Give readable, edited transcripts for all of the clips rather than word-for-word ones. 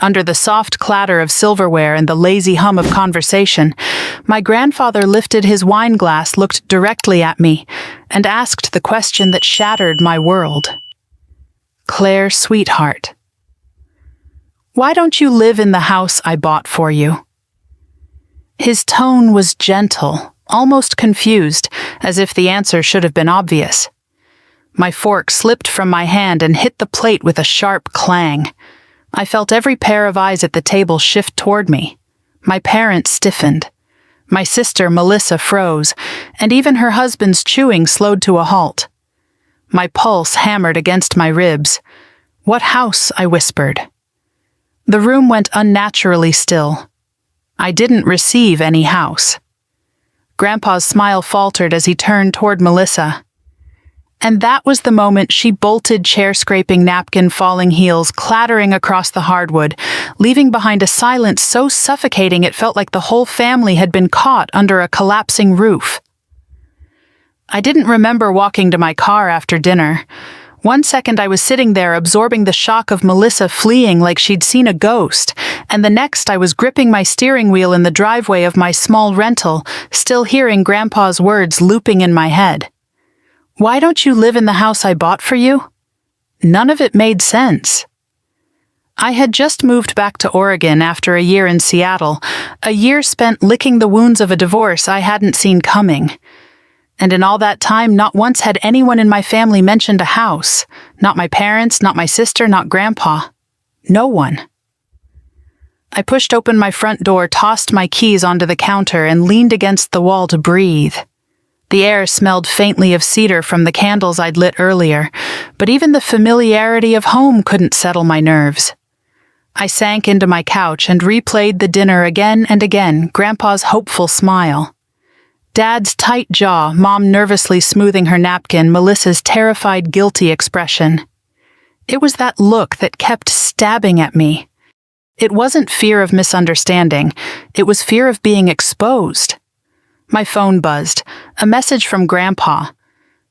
Under the soft clatter of silverware and the lazy hum of conversation, my grandfather lifted his wine glass, looked directly at me, and asked the question that shattered my world. "Claire, sweetheart, why don't you live in the house I bought for you?" His tone was gentle, almost confused, as if the answer should have been obvious. My fork slipped from my hand and hit the plate with a sharp clang. I felt every pair of eyes at the table shift toward me. My parents stiffened. My sister, Melissa, froze, and even her husband's chewing slowed to a halt. My pulse hammered against my ribs. "What house?" I whispered. The room went unnaturally still. I didn't receive any house. Grandpa's smile faltered as he turned toward Melissa. And that was the moment she bolted chair-scraping, napkin-falling heels clattering across the hardwood, leaving behind a silence so suffocating it felt like the whole family had been caught under a collapsing roof. I didn't remember walking to my car after dinner. One second I was sitting there absorbing the shock of Melissa fleeing like she'd seen a ghost, and the next I was gripping my steering wheel in the driveway of my small rental, still hearing Grandpa's words looping in my head. "Why don't you live in the house I bought for you?" None of it made sense. I had just moved back to Oregon after a year in Seattle, a year spent licking the wounds of a divorce I hadn't seen coming. And in all that time, not once had anyone in my family mentioned a house. Not my parents, not my sister, not Grandpa. No one. I pushed open my front door, tossed my keys onto the counter, and leaned against the wall to breathe. The air smelled faintly of cedar from the candles I'd lit earlier, but even the familiarity of home couldn't settle my nerves. I sank into my couch and replayed the dinner again and again, Grandpa's hopeful smile. Dad's tight jaw, Mom nervously smoothing her napkin, Melissa's terrified, guilty expression. It was that look that kept stabbing at me. It wasn't fear of misunderstanding, it was fear of being exposed. My phone buzzed. A message from Grandpa.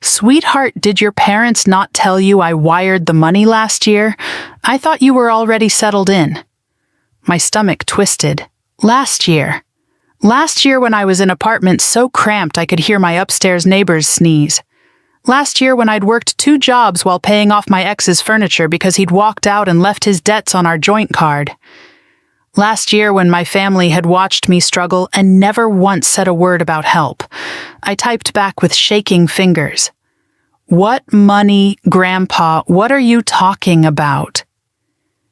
"Sweetheart, did your parents not tell you I wired the money last year? I thought you were already settled in." My stomach twisted. Last year. Last year when I was in an apartment so cramped I could hear my upstairs neighbors sneeze. Last year when I'd worked 2 jobs while paying off my ex's furniture because he'd walked out and left his debts on our joint card. Last year when my family had watched me struggle and never once said a word about help. I typed back with shaking fingers. "What money, Grandpa? What are you talking about?"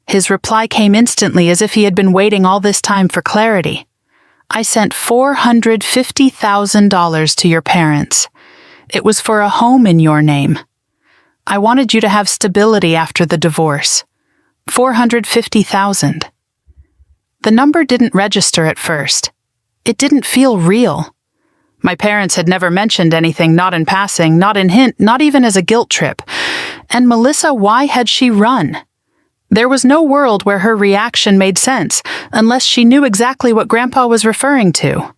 His reply came instantly, as if he had been waiting all this time for clarity. "I sent $450,000 to your parents. It was for a home in your name. I wanted you to have stability after the divorce. $450,000. The number didn't register at first. It didn't feel real. My parents had never mentioned anything, not in passing, not in hint, not even as a guilt trip. And Melissa, why had she run? There was no world where her reaction made sense, unless she knew exactly what Grandpa was referring to.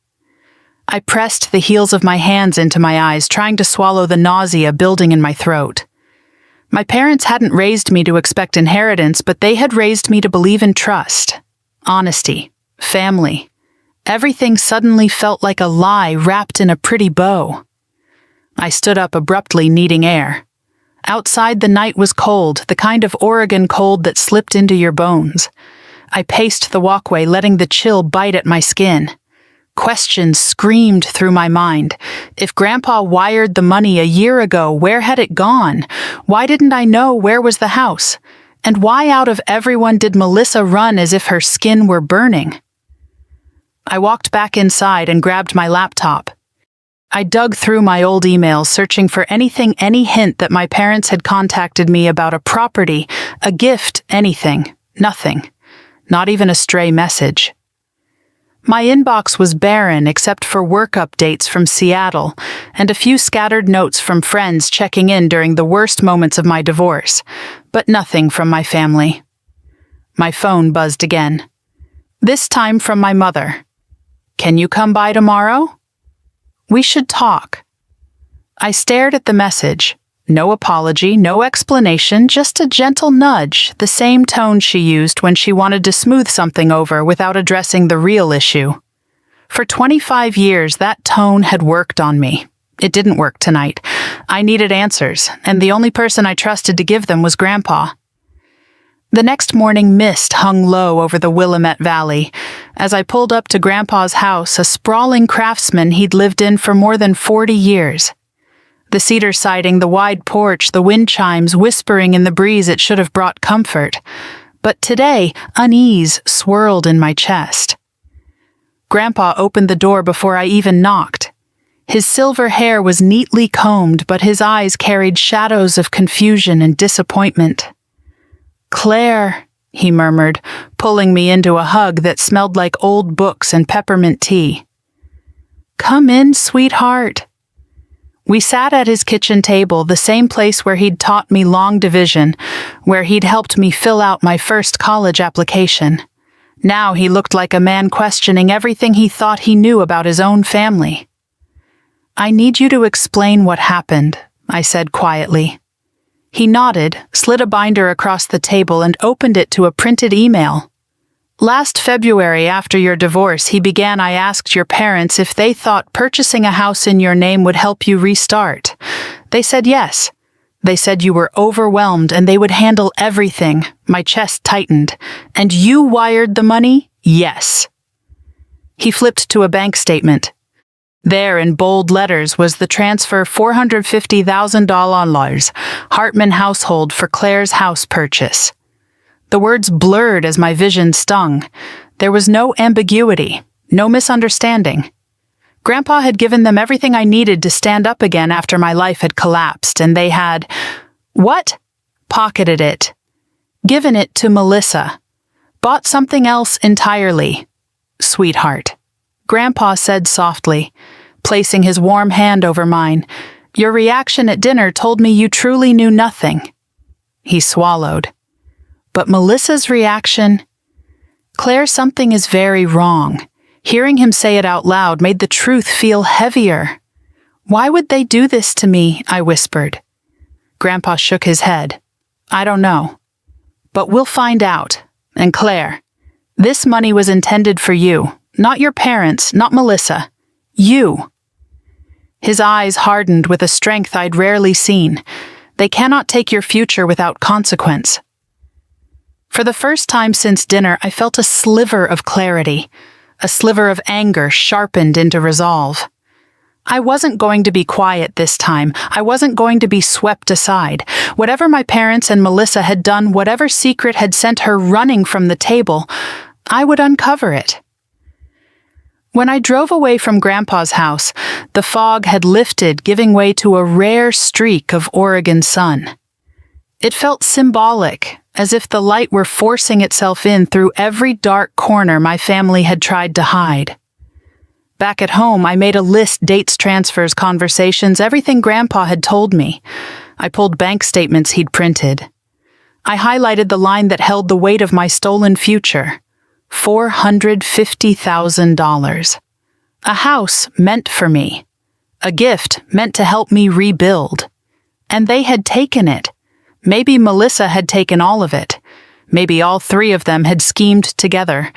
I pressed the heels of my hands into my eyes, trying to swallow the nausea building in my throat. My parents hadn't raised me to expect inheritance, but they had raised me to believe in trust. Honesty, family. Everything suddenly felt like a lie wrapped in a pretty bow. I stood up abruptly, needing air. Outside the night was cold, the kind of Oregon cold that slipped into your bones. I paced the walkway, letting the chill bite at my skin. Questions screamed through my mind. If Grandpa wired the money a year ago, where had it gone? Why didn't I know where was the house? And why out of everyone did Melissa run as if her skin were burning? I walked back inside and grabbed my laptop. I dug through my old emails, searching for anything, any hint that my parents had contacted me about a property, a gift, anything. Nothing. Not even a stray message. My inbox was barren except for work updates from Seattle and a few scattered notes from friends checking in during the worst moments of my divorce, but nothing from my family. My phone buzzed again. This time from my mother. "Can you come by tomorrow? We should talk." I stared at the message. No apology, no explanation, just a gentle nudge, the same tone she used when she wanted to smooth something over without addressing the real issue. For 25 years, that tone had worked on me. It didn't work tonight. I needed answers, and the only person I trusted to give them was Grandpa. The next morning, mist hung low over the Willamette Valley. As I pulled up to Grandpa's house, a sprawling craftsman he'd lived in for more than 40 years. The cedar siding, the wide porch, the wind chimes whispering in the breeze it should have brought comfort. But today, unease swirled in my chest. Grandpa opened the door before I even knocked. His silver hair was neatly combed, but his eyes carried shadows of confusion and disappointment. "Claire," he murmured, pulling me into a hug that smelled like old books and peppermint tea. "Come in, sweetheart." We sat at his kitchen table, the same place where he'd taught me long division, where he'd helped me fill out my first college application. Now he looked like a man questioning everything he thought he knew about his own family. "I need you to explain what happened," I said quietly. He nodded, slid a binder across the table, and opened it to a printed email. "Last February, after your divorce, I asked your parents if they thought purchasing a house in your name would help you restart. They said yes. They said you were overwhelmed and they would handle everything." My chest tightened. "And you wired the money?" "Yes." He flipped to a bank statement. There, in bold letters, was the transfer $450,000, Hartman household for Claire's house purchase. The words blurred as my vision stung. There was no ambiguity, no misunderstanding. Grandpa had given them everything I needed to stand up again after my life had collapsed, and they had... What? Pocketed it. Given it to Melissa. Bought something else entirely. "Sweetheart," Grandpa said softly, placing his warm hand over mine, "your reaction at dinner told me you truly knew nothing." He swallowed. But Melissa's reaction... "Claire, something is very wrong." Hearing him say it out loud made the truth feel heavier. "Why would they do this to me?" I whispered. Grandpa shook his head. "I don't know. But we'll find out. And Claire, this money was intended for you. Not your parents, not Melissa. You." His eyes hardened with a strength I'd rarely seen. "They cannot take your future without consequence." For the first time since dinner, I felt a sliver of clarity, a sliver of anger sharpened into resolve. I wasn't going to be quiet this time. I wasn't going to be swept aside. Whatever my parents and Melissa had done, whatever secret had sent her running from the table, I would uncover it. When I drove away from Grandpa's house, the fog had lifted, giving way to a rare streak of Oregon sun. It felt symbolic, as if the light were forcing itself in through every dark corner my family had tried to hide. Back at home, I made a list: dates, transfers, conversations, everything Grandpa had told me. I pulled bank statements he'd printed. I highlighted the line that held the weight of my stolen future. $450,000. A house meant for me. A gift meant to help me rebuild. And they had taken it. Maybe Melissa had taken all of it. Maybe all three of them had schemed together.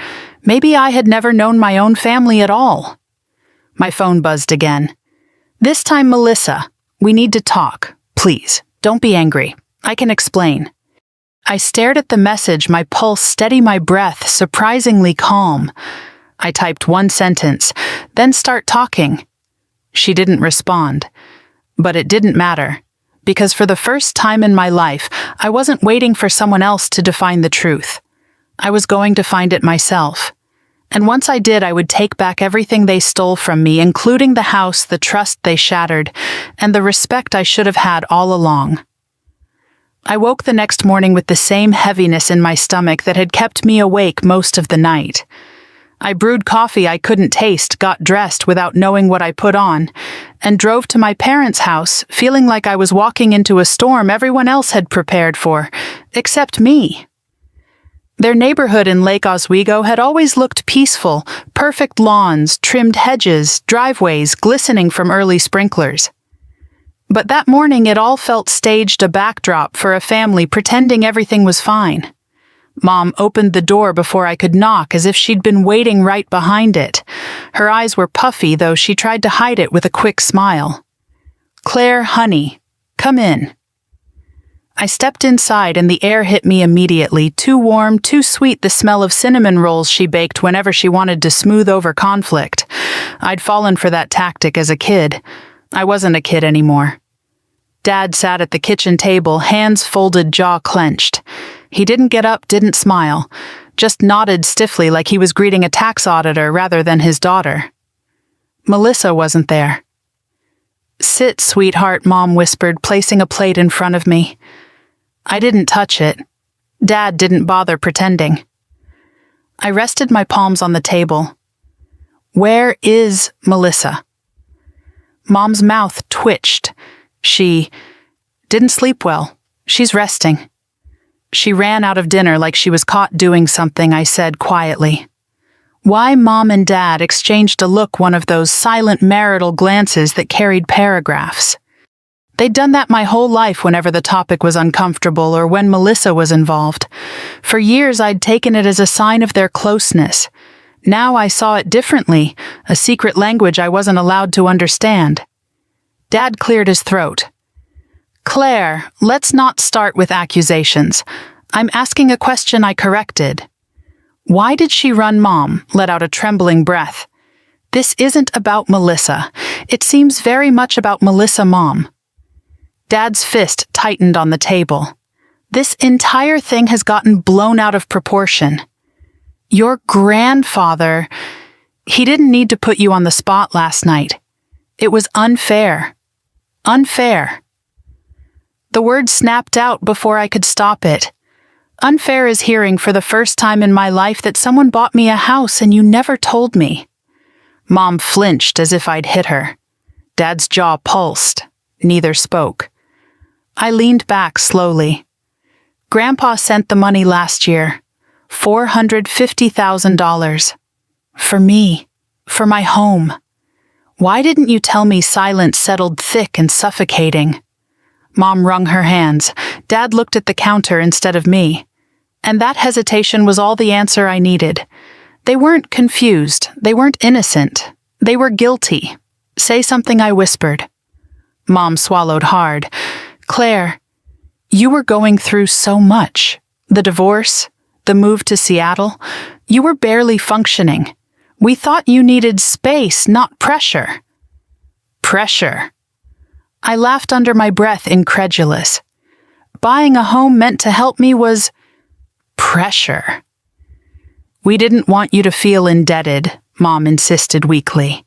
Maybe I had never known my own family at all. My phone buzzed again. "This time, Melissa, we need to talk. Please, don't be angry. I can explain." I stared at the message, my pulse steady, my breath surprisingly calm. I typed one sentence, "Then start talking." She didn't respond. But it didn't matter. Because for the first time in my life, I wasn't waiting for someone else to define the truth. I was going to find it myself. And once I did, I would take back everything they stole from me, including the house, the trust they shattered, and the respect I should have had all along. I woke the next morning with the same heaviness in my stomach that had kept me awake most of the night. I brewed coffee I couldn't taste, got dressed without knowing what I put on, and drove to my parents' house, feeling like I was walking into a storm everyone else had prepared for, except me. Their neighborhood in Lake Oswego had always looked peaceful, perfect lawns, trimmed hedges, driveways glistening from early sprinklers. But that morning it all felt staged, a backdrop for a family pretending everything was fine. Mom opened the door before I could knock, as if she'd been waiting right behind it. Her eyes were puffy, though she tried to hide it with a quick smile. "Claire, honey, come in." I stepped inside and the air hit me immediately, too warm, too sweet, the smell of cinnamon rolls she baked whenever she wanted to smooth over conflict. I'd fallen for that tactic as a kid. I wasn't a kid anymore. Dad sat at the kitchen table, hands folded, jaw clenched. He didn't get up, didn't smile, just nodded stiffly like he was greeting a tax auditor rather than his daughter. Melissa wasn't there. "Sit, sweetheart," Mom whispered, placing a plate in front of me. I didn't touch it. Dad didn't bother pretending. I rested my palms on the table. "Where is Melissa?" Mom's mouth twitched. "She didn't sleep well. She's resting." "She ran out of dinner like she was caught doing something," I said quietly. Why Mom and Dad exchanged a look, one of those silent marital glances that carried paragraphs. They'd done that my whole life whenever the topic was uncomfortable or when Melissa was involved. For years I'd taken it as a sign of their closeness. Now I saw it differently, a secret language I wasn't allowed to understand. Dad cleared his throat. "Claire, let's not start with accusations. I'm asking a question," I corrected. "Why did she run?" Mom let out a trembling breath. "This isn't about Melissa. It seems very much about Melissa, Mom." Dad's fist tightened on the table. "This entire thing has gotten blown out of proportion. Your grandfather, he didn't need to put you on the spot last night. It was unfair. Unfair." The word snapped out before I could stop it. Unfair is hearing for the first time in my life that someone bought me a house and you never told me. Mom flinched as if I'd hit her. Dad's jaw pulsed. Neither spoke. I leaned back slowly. "Grandpa sent the money last year. $450,000. For me. For my home. Why didn't you tell me?" Silence settled thick and suffocating. Mom wrung her hands. Dad looked at the counter instead of me. And that hesitation was all the answer I needed. They weren't confused. They weren't innocent. They were guilty. "Say something," I whispered. Mom swallowed hard. "Claire, you were going through so much. The divorce, the move to Seattle. You were barely functioning. We thought you needed space, not pressure." "Pressure?" I laughed under my breath, incredulous. Buying a home meant to help me was pressure. "We didn't want you to feel indebted," Mom insisted weakly.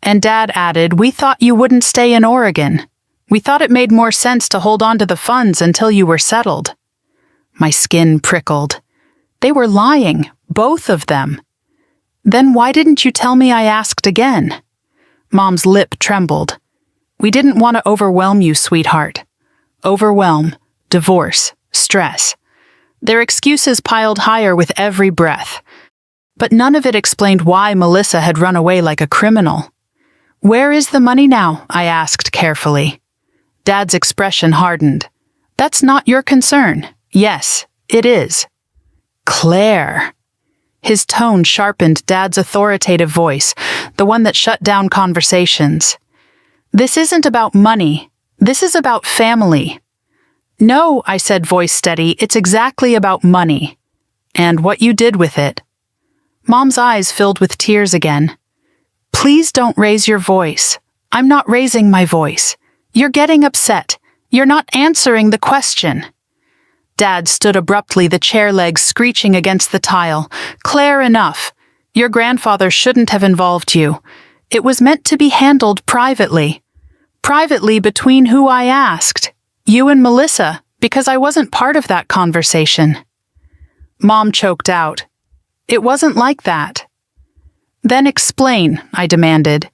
And Dad added, "We thought you wouldn't stay in Oregon. We thought it made more sense to hold on to the funds until you were settled." My skin prickled. They were lying, both of them. "Then why didn't you tell me?" I asked again. Mom's lip trembled. "We didn't want to overwhelm you, sweetheart." Overwhelm, divorce, stress. Their excuses piled higher with every breath. But none of it explained why Melissa had run away like a criminal. "Where is the money now?" I asked carefully. Dad's expression hardened. "That's not your concern." "Yes, it is." "Claire." His tone sharpened. Dad's authoritative voice, the one that shut down conversations. "This isn't about money. This is about family." "No," I said, voice steady, "it's exactly about money. And what you did with it." Mom's eyes filled with tears again. "Please don't raise your voice." "I'm not raising my voice. You're getting upset. You're not answering the question." Dad stood abruptly, the chair legs screeching against the tile. "Claire, enough. Your grandfather shouldn't have involved you. It was meant to be handled privately. Privately between who I asked. You and Melissa, because I wasn't part of that conversation." Mom choked out. "It wasn't like that." "Then explain," I demanded.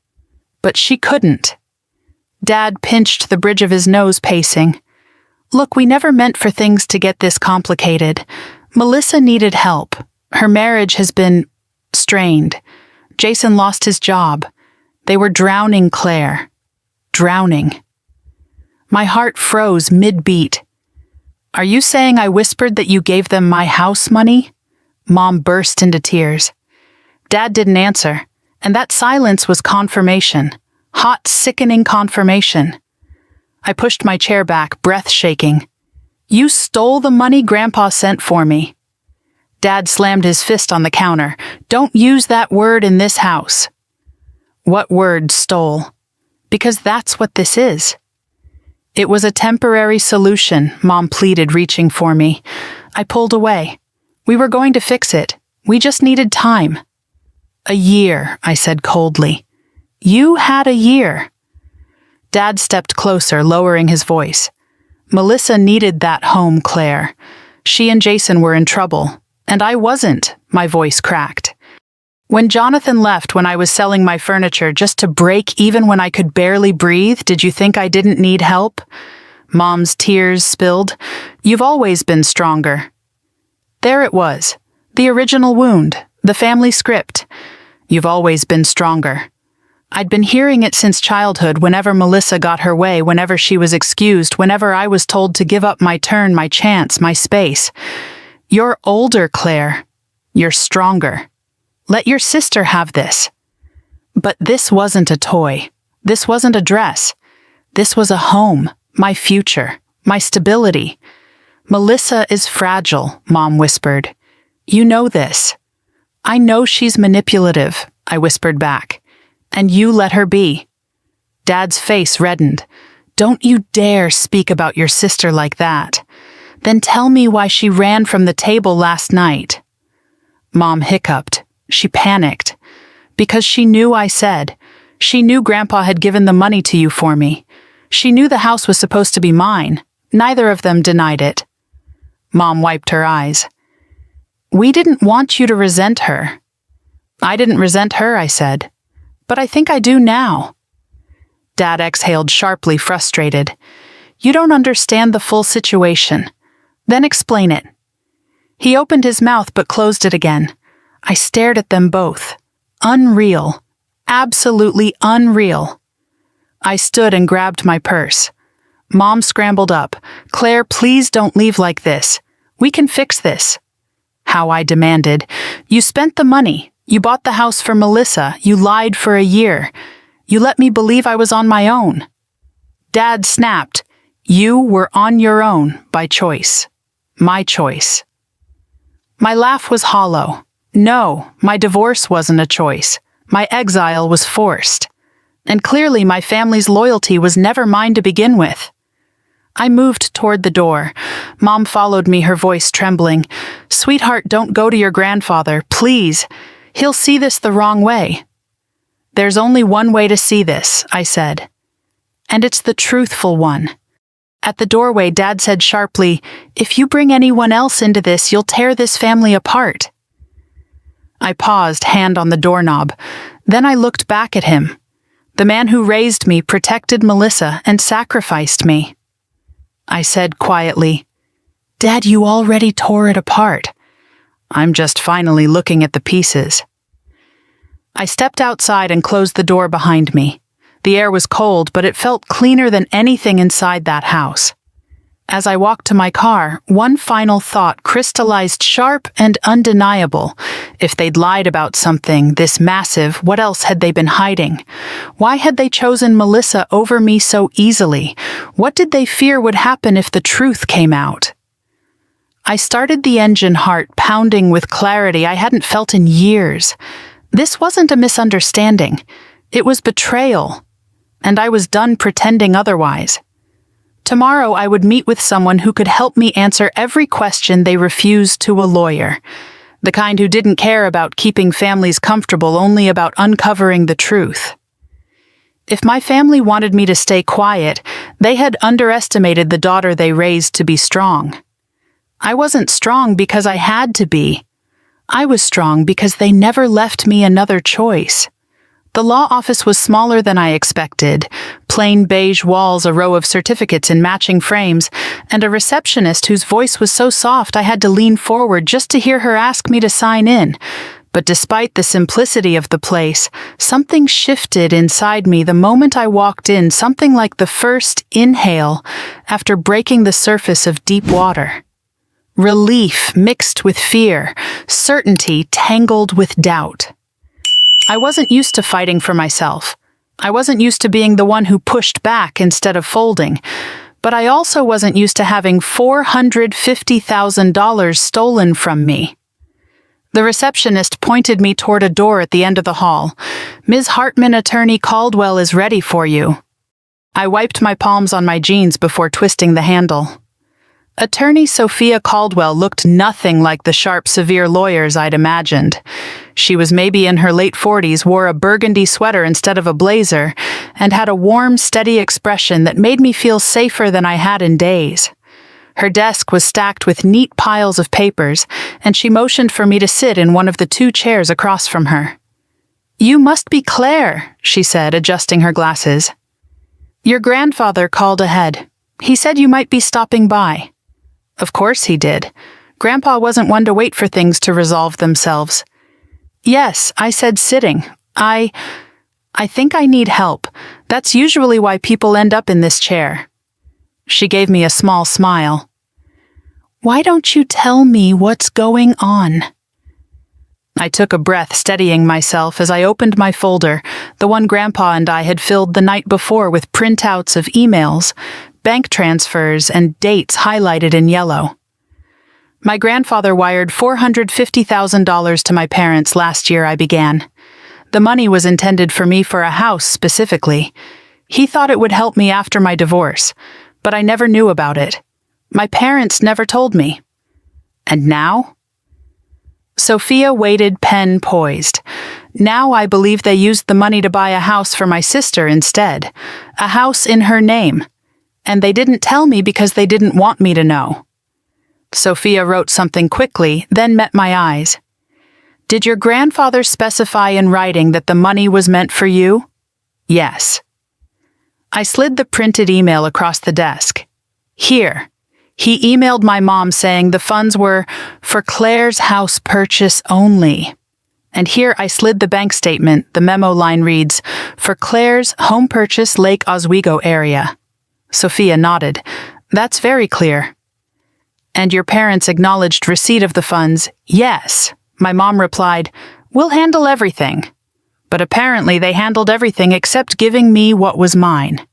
But she couldn't. Dad pinched the bridge of his nose, pacing. "Look, we never meant for things to get this complicated. Melissa needed help. Her marriage has been strained. Jason lost his job. They were drowning Claire. Drowning." My heart froze mid-beat. Are you saying I whispered that you gave them my house money? Mom burst into tears. Dad didn't answer, and that silence was confirmation. Hot, sickening confirmation. I pushed my chair back, breath shaking. You stole the money Grandpa sent for me. Dad slammed his fist on the counter. Don't use that word in this house. What word, stole? Because that's what this is. It was a temporary solution, Mom pleaded, reaching for me. I pulled away. We were going to fix it. We just needed time. A year, I said coldly. You had a year. Dad stepped closer, lowering his voice. Melissa needed that home, Claire. She and Jason were in trouble, and I wasn't, my voice cracked. When Jonathan left when I was selling my furniture just to break even when I could barely breathe, did you think I didn't need help? Mom's tears spilled. You've always been stronger. There it was, the original wound, the family script. You've always been stronger. I'd been hearing it since childhood, whenever Melissa got her way, whenever she was excused, whenever I was told to give up my turn, my chance, my space. You're older, Claire. You're stronger. Let your sister have this. But this wasn't a toy. This wasn't a dress. This was a home, my future, my stability. Melissa is fragile, Mom whispered. You know this. I know she's manipulative, I whispered back. And you let her be. Dad's face reddened. Don't you dare speak about your sister like that. Then tell me why she ran from the table last night. Mom hiccuped. She panicked. Because she knew I said. She knew Grandpa had given the money to you for me. She knew the house was supposed to be mine. Neither of them denied it. Mom wiped her eyes. We didn't want you to resent her. I didn't resent her, I said. But I think I do now. Dad exhaled sharply, frustrated. You don't understand the full situation. Then explain it. He opened his mouth but closed it again. I stared at them both. Unreal. Absolutely unreal. I stood and grabbed my purse. Mom scrambled up. Claire, please don't leave like this. We can fix this. How I demanded. You spent the money. You bought the house for Melissa. You lied for a year. You let me believe I was on my own. Dad snapped. You were on your own by choice. My choice. My laugh was hollow. No, my divorce wasn't a choice. My exile was forced. And clearly my family's loyalty was never mine to begin with. I moved toward the door. Mom followed me, her voice trembling. Sweetheart, don't go to your grandfather, please. He'll see this the wrong way. There's only one way to see this, I said. And it's the truthful one. At the doorway, Dad said sharply, if you bring anyone else into this, you'll tear this family apart. I paused, hand on the doorknob. Then I looked back at him. The man who raised me, protected Melissa, and sacrificed me. I said quietly, Dad, you already tore it apart. I'm just finally looking at the pieces. I stepped outside and closed the door behind me. The air was cold, but it felt cleaner than anything inside that house. As I walked to my car, one final thought crystallized sharp and undeniable. If they'd lied about something this massive, what else had they been hiding? Why had they chosen Melissa over me so easily? What did they fear would happen if the truth came out? I started the engine, heart pounding with clarity I hadn't felt in years. This wasn't a misunderstanding. It was betrayal. And I was done pretending otherwise. Tomorrow I would meet with someone who could help me answer every question they refused to a lawyer. The kind who didn't care about keeping families comfortable, only about uncovering the truth. If my family wanted me to stay quiet, they had underestimated the daughter they raised to be strong. I wasn't strong because I had to be. I was strong because they never left me another choice. The law office was smaller than I expected. Plain beige walls, a row of certificates in matching frames, and a receptionist whose voice was so soft I had to lean forward just to hear her ask me to sign in. But despite the simplicity of the place, something shifted inside me the moment I walked in, something like the first inhale after breaking the surface of deep water. Relief mixed with fear, certainty tangled with doubt. I wasn't used to fighting for myself. I wasn't used to being the one who pushed back instead of folding. But I also wasn't used to having $450,000 stolen from me. The receptionist pointed me toward a door at the end of the hall. "Ms. Hartman, Attorney Caldwell is ready for you." I wiped my palms on my jeans before twisting the handle. Attorney Sophia Caldwell looked nothing like the sharp, severe lawyers I'd imagined. She was maybe in her late 40s, wore a burgundy sweater instead of a blazer, and had a warm, steady expression that made me feel safer than I had in days. Her desk was stacked with neat piles of papers, and she motioned for me to sit in one of the 2 chairs across from her. "You must be Claire," she said, adjusting her glasses. "Your grandfather called ahead. He said you might be stopping by." Of course he did. Grandpa wasn't one to wait for things to resolve themselves. "Yes," I said, sitting. I think I need help. That's usually why people end up in this chair." She gave me a small smile. "Why don't you tell me what's going on?" I took a breath, steadying myself as I opened my folder, the one Grandpa and I had filled the night before with printouts of emails, bank transfers, and dates highlighted in yellow. "My grandfather wired $450,000 to my parents last year," I began. "The money was intended for me for a house specifically. He thought it would help me after my divorce, but I never knew about it. My parents never told me. And now?" Sophia waited, pen poised. "Now I believe they used the money to buy a house for my sister instead, a house in her name. And they didn't tell me because they didn't want me to know." Sophia wrote something quickly, then met my eyes. "Did your grandfather specify in writing that the money was meant for you?" "Yes." I slid the printed email across the desk. "Here." He emailed my mom saying the funds were for Claire's house purchase only. And here I slid the bank statement. The memo line reads, "For Claire's home purchase, Lake Oswego area." Sophia nodded. "That's very clear." "And your parents acknowledged receipt of the funds?" "Yes." My mom replied, "We'll handle everything." But apparently they handled everything except giving me what was mine.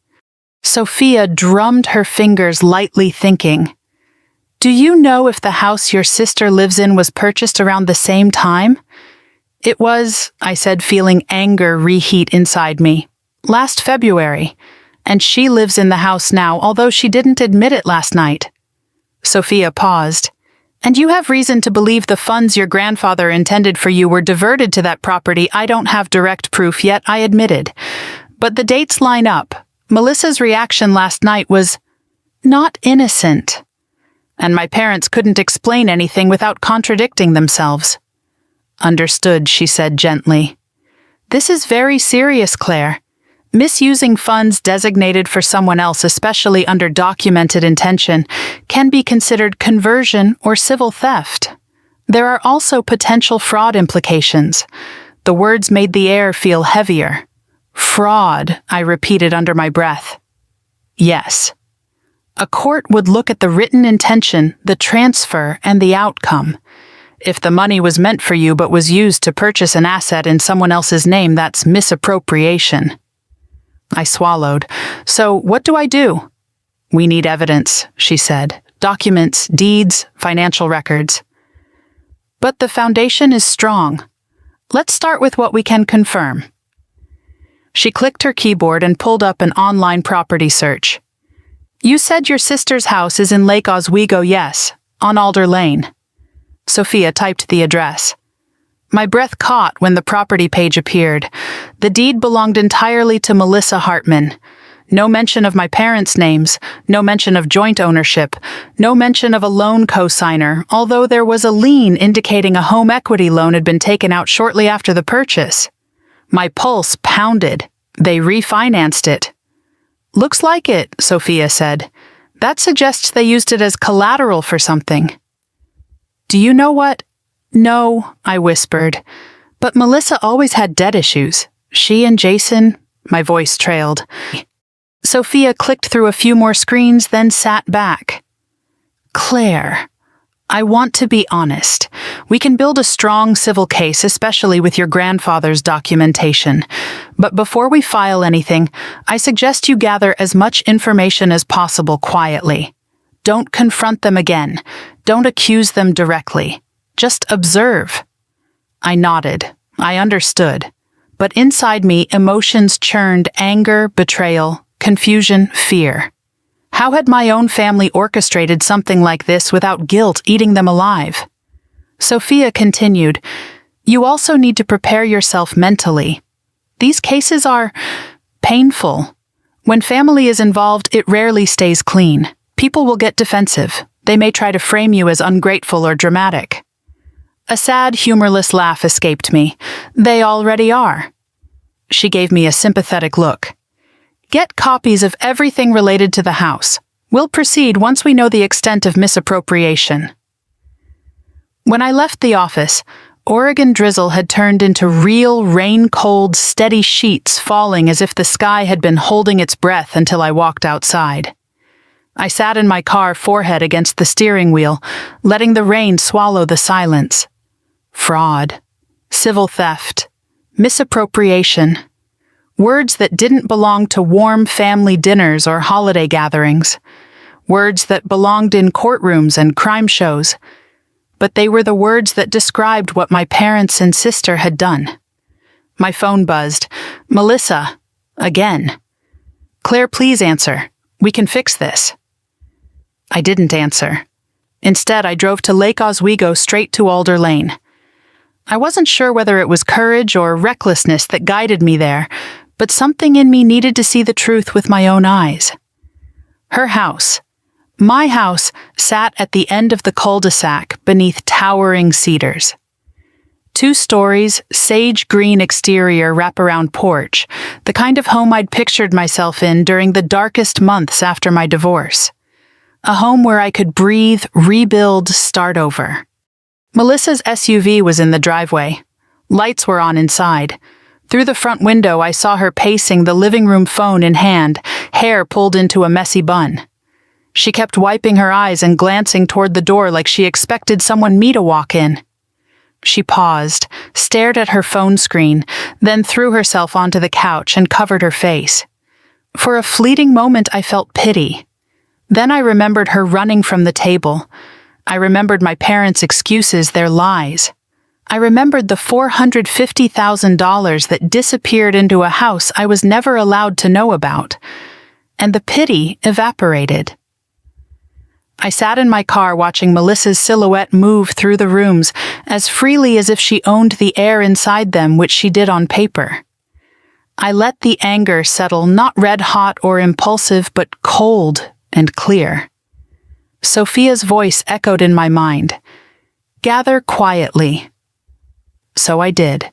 Sophia drummed her fingers lightly, thinking, "Do you know if the house your sister lives in was purchased around the same time?" "It was," I said, feeling anger reheat inside me, "last February. And she lives in the house now, although she didn't admit it last night." Sophia paused. "And you have reason to believe the funds your grandfather intended for you were diverted to that property?" "I don't have direct proof yet," I admitted. "But the dates line up. Melissa's reaction last night was not innocent. And my parents couldn't explain anything without contradicting themselves." "Understood," she said gently. "This is very serious, Claire. Misusing funds designated for someone else, especially under documented intention, can be considered conversion or civil theft. There are also potential fraud implications." The words made the air feel heavier. "Fraud," I repeated under my breath. "Yes. A court would look at the written intention, the transfer, and the outcome. If the money was meant for you but was used to purchase an asset in someone else's name, that's misappropriation." I swallowed. "So what do I do?" "We need evidence," she said. "Documents, deeds, financial records." "But the foundation is strong. Let's start with what we can confirm." She clicked her keyboard and pulled up an online property search. "You said your sister's house is in Lake Oswego?" "Yes, on Alder Lane." Sophia typed the address. My breath caught when the property page appeared. The deed belonged entirely to Melissa Hartman. No mention of my parents' names, no mention of joint ownership, no mention of a loan co-signer, although there was a lien indicating a home equity loan had been taken out shortly after the purchase. My pulse pounded. They refinanced it. "Looks like it," Sophia said. "That suggests they used it as collateral for something." "Do you know what?" "No," I whispered. But Melissa always had debt issues. She and Jason, my voice trailed. Sophia clicked through a few more screens, then sat back. Claire, I want to be honest. We can build a strong civil case, especially with your grandfather's documentation. But before we file anything, I suggest you gather as much information as possible quietly. Don't confront them again. Don't accuse them directly. Just observe. I nodded. I understood. But inside me, emotions churned: anger, betrayal, confusion, fear. How had my own family orchestrated something like this without guilt eating them alive? Sophia continued, "You also need to prepare yourself mentally. These cases are painful. When family is involved, it rarely stays clean. People will get defensive. They may try to frame you as ungrateful or dramatic." A sad, humorless laugh escaped me. "They already are." She gave me a sympathetic look. "Get copies of everything related to the house. We'll proceed once we know the extent of misappropriation." When I left the office, Oregon drizzle had turned into real, rain-cold, steady sheets falling as if the sky had been holding its breath until I walked outside. I sat in my car, forehead against the steering wheel, letting the rain swallow the silence. Fraud, civil theft, misappropriation. Words that didn't belong to warm family dinners or holiday gatherings. Words that belonged in courtrooms and crime shows. But they were the words that described what my parents and sister had done. My phone buzzed. "Melissa, again." "Claire, please answer. We can fix this." I didn't answer. Instead, I drove to Lake Oswego straight to Alder Lane. I wasn't sure whether it was courage or recklessness that guided me there, but something in me needed to see the truth with my own eyes. Her house, my house, sat at the end of the cul-de-sac beneath towering cedars. 2 stories, sage green exterior wraparound porch, the kind of home I'd pictured myself in during the darkest months after my divorce. A home where I could breathe, rebuild, start over. Melissa's SUV was in the driveway. Lights were on inside. Through the front window, I saw her pacing, the living room phone in hand, hair pulled into a messy bun. She kept wiping her eyes and glancing toward the door like she expected someone me to walk in. She paused, stared at her phone screen, then threw herself onto the couch and covered her face. For a fleeting moment, I felt pity. Then I remembered her running from the table. I remembered my parents' excuses, their lies. I remembered the $450,000 that disappeared into a house I was never allowed to know about. And the pity evaporated. I sat in my car watching Melissa's silhouette move through the rooms as freely as if she owned the air inside them, which she did on paper. I let the anger settle, not red-hot or impulsive, but cold and clear. Sophia's voice echoed in my mind. "Gather quietly." So I did.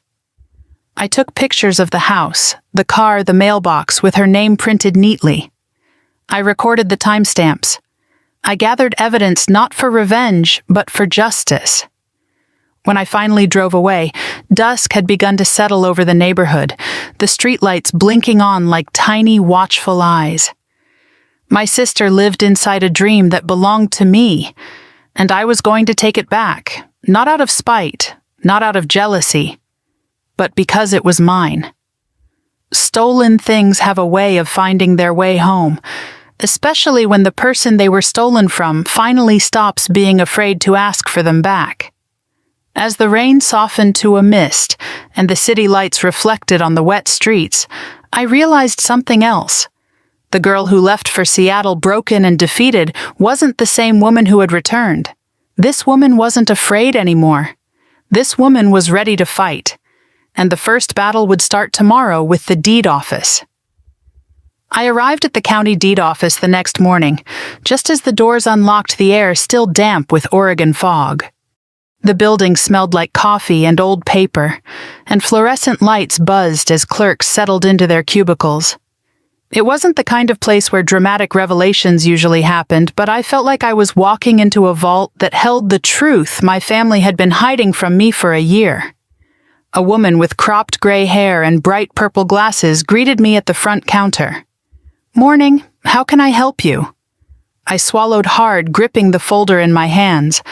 I took pictures of the house, the car, the mailbox, with her name printed neatly. I recorded the timestamps. I gathered evidence not for revenge, but for justice. When I finally drove away, dusk had begun to settle over the neighborhood, the streetlights blinking on like tiny, watchful eyes. My sister lived inside a dream that belonged to me, and I was going to take it back, not out of spite, not out of jealousy, but because it was mine. Stolen things have a way of finding their way home, especially when the person they were stolen from finally stops being afraid to ask for them back. As the rain softened to a mist and the city lights reflected on the wet streets, I realized something else. The girl who left for Seattle broken and defeated wasn't the same woman who had returned. This woman wasn't afraid anymore. This woman was ready to fight. And the first battle would start tomorrow with the deed office. I arrived at the county deed office the next morning, just as the doors unlocked, the air still damp with Oregon fog. The building smelled like coffee and old paper, and fluorescent lights buzzed as clerks settled into their cubicles. It wasn't the kind of place where dramatic revelations usually happened, but I felt like I was walking into a vault that held the truth my family had been hiding from me for a year. A woman with cropped gray hair and bright purple glasses greeted me at the front counter. "Morning, how can I help you?" I swallowed hard, gripping the folder in my hands.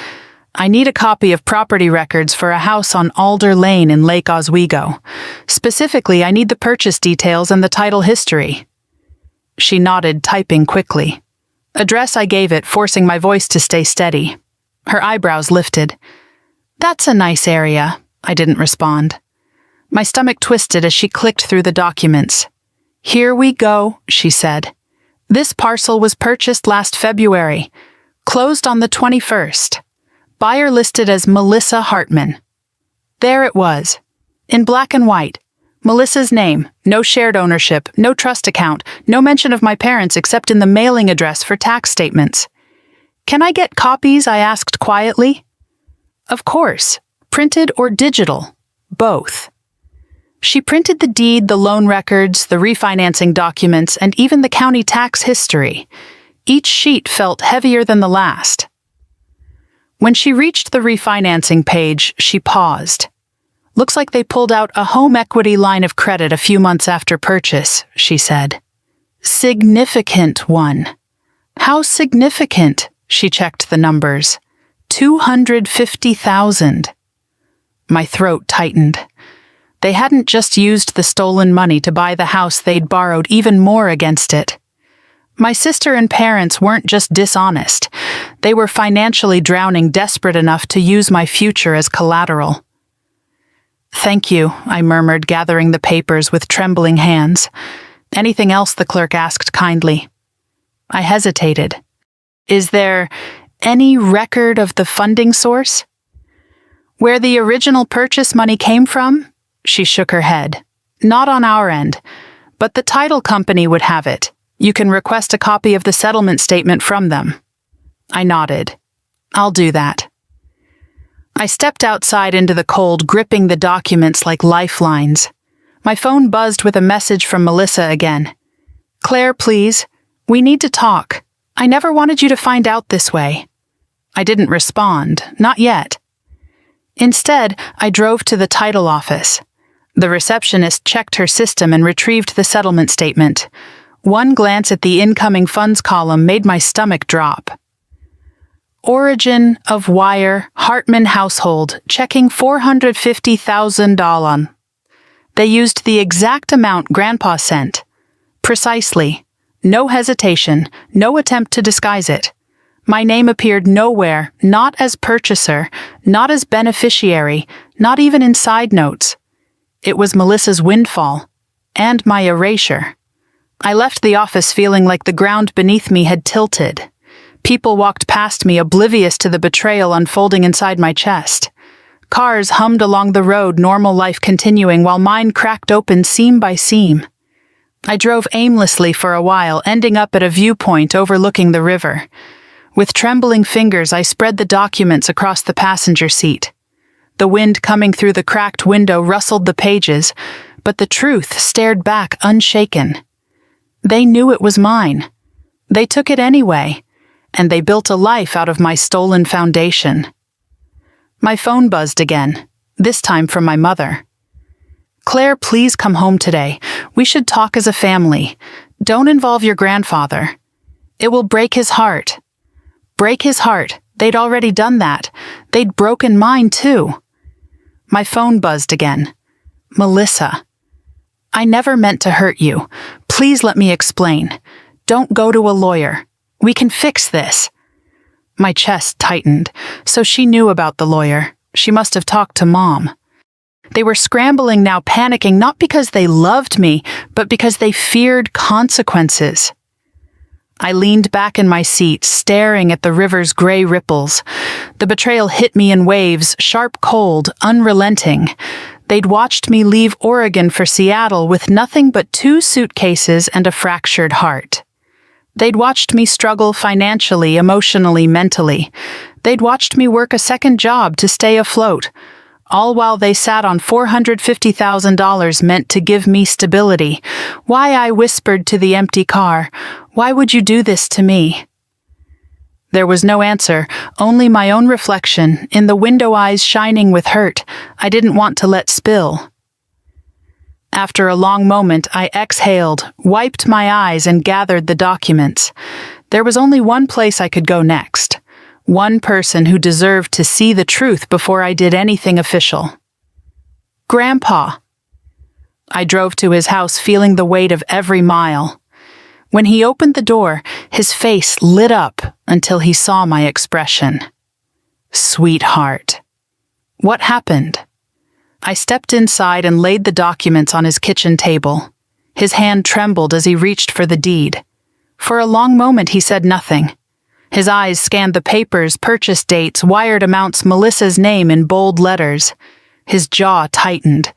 "I need a copy of property records for a house on Alder Lane in Lake Oswego. Specifically, I need the purchase details and the title history." She nodded, typing quickly. Address I gave it, forcing my voice to stay steady. Her eyebrows lifted. "That's a nice area." I didn't respond. My stomach twisted as she clicked through the documents. "Here we go," she said. "This parcel was purchased last February. Closed on the 21st. Buyer listed as Melissa Hartman." There it was. In black and white. Melissa's name, no shared ownership, no trust account, no mention of my parents except in the mailing address for tax statements. "Can I get copies?" I asked quietly. "Of course. Printed or digital? Both." She printed the deed, the loan records, the refinancing documents, and even the county tax history. Each sheet felt heavier than the last. When she reached the refinancing page, she paused. "Looks like they pulled out a home equity line of credit a few months after purchase," she said. "Significant one." "How significant?" She checked the numbers. $250,000. My throat tightened. They hadn't just used the stolen money to buy the house, they'd borrowed even more against it. My sister and parents weren't just dishonest. They were financially drowning, desperate enough to use my future as collateral. "Thank you," I murmured, gathering the papers with trembling hands. "Anything else?" the clerk asked kindly. I hesitated. "Is there any record of the funding source? Where the original purchase money came from?" She shook her head. "Not on our end, but the title company would have it. You can request a copy of the settlement statement from them." I nodded. "I'll do that." I stepped outside into the cold, gripping the documents like lifelines. My phone buzzed with a message from Melissa again. "Claire, please. We need to talk. I never wanted you to find out this way." I didn't respond, not yet. Instead, I drove to the title office. The receptionist checked her system and retrieved the settlement statement. One glance at the incoming funds column made my stomach drop. Origin of wire, Hartman household, checking $450,000. They used the exact amount Grandpa sent. Precisely. No hesitation, no attempt to disguise it. My name appeared nowhere, not as purchaser, not as beneficiary, not even in side notes. It was Melissa's windfall, and my erasure. I left the office feeling like the ground beneath me had tilted. People walked past me, oblivious to the betrayal unfolding inside my chest. Cars hummed along the road, normal life continuing, while mine cracked open seam by seam. I drove aimlessly for a while, ending up at a viewpoint overlooking the river. With trembling fingers, I spread the documents across the passenger seat. The wind coming through the cracked window rustled the pages, but the truth stared back unshaken. They knew it was mine. They took it anyway, and they built a life out of my stolen foundation. My phone buzzed again, this time from my mother. "Claire, please come home today. We should talk as a family. Don't involve your grandfather. It will break his heart." Break his heart. They'd already done that. They'd broken mine, too. My phone buzzed again. "Melissa, I never meant to hurt you. Please let me explain. Don't go to a lawyer. We can fix this." My chest tightened. So she knew about the lawyer. She must have talked to Mom. They were scrambling now, panicking, not because they loved me, but because they feared consequences. I leaned back in my seat, staring at the river's gray ripples. The betrayal hit me in waves, sharp, cold, unrelenting. They'd watched me leave Oregon for Seattle with nothing but 2 suitcases and a fractured heart. They'd watched me struggle financially, emotionally, mentally. They'd watched me work a second job to stay afloat, all while they sat on $450,000 meant to give me stability. Why, I whispered to the empty car, "Why would you do this to me?" There was no answer, only my own reflection, in the window eyes shining with hurt I didn't want to let spill. After a long moment, I exhaled, wiped my eyes, and gathered the documents. There was only one place I could go next. One person who deserved to see the truth before I did anything official. Grandpa. I drove to his house feeling the weight of every mile. When he opened the door, his face lit up until he saw my expression. Sweetheart. What happened? I stepped inside and laid the documents on his kitchen table. His hand trembled as he reached for the deed. For a long moment he said nothing. His eyes scanned the papers, purchase dates, wired amounts, Melissa's name in bold letters. His jaw tightened.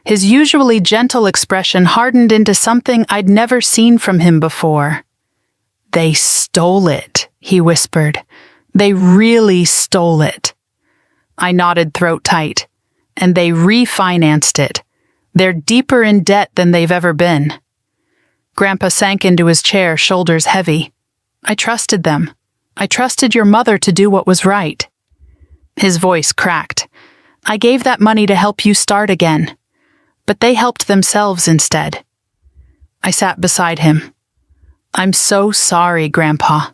His usually gentle expression hardened into something I'd never seen from him before. "They stole it," he whispered. "They really stole it." I nodded throat tight. "And they refinanced it. They're deeper in debt than they've ever been." Grandpa sank into his chair, shoulders heavy. "I trusted them. I trusted your mother to do what was right." His voice cracked. "I gave that money to help you start again. But they helped themselves instead." I sat beside him. "I'm so sorry, Grandpa."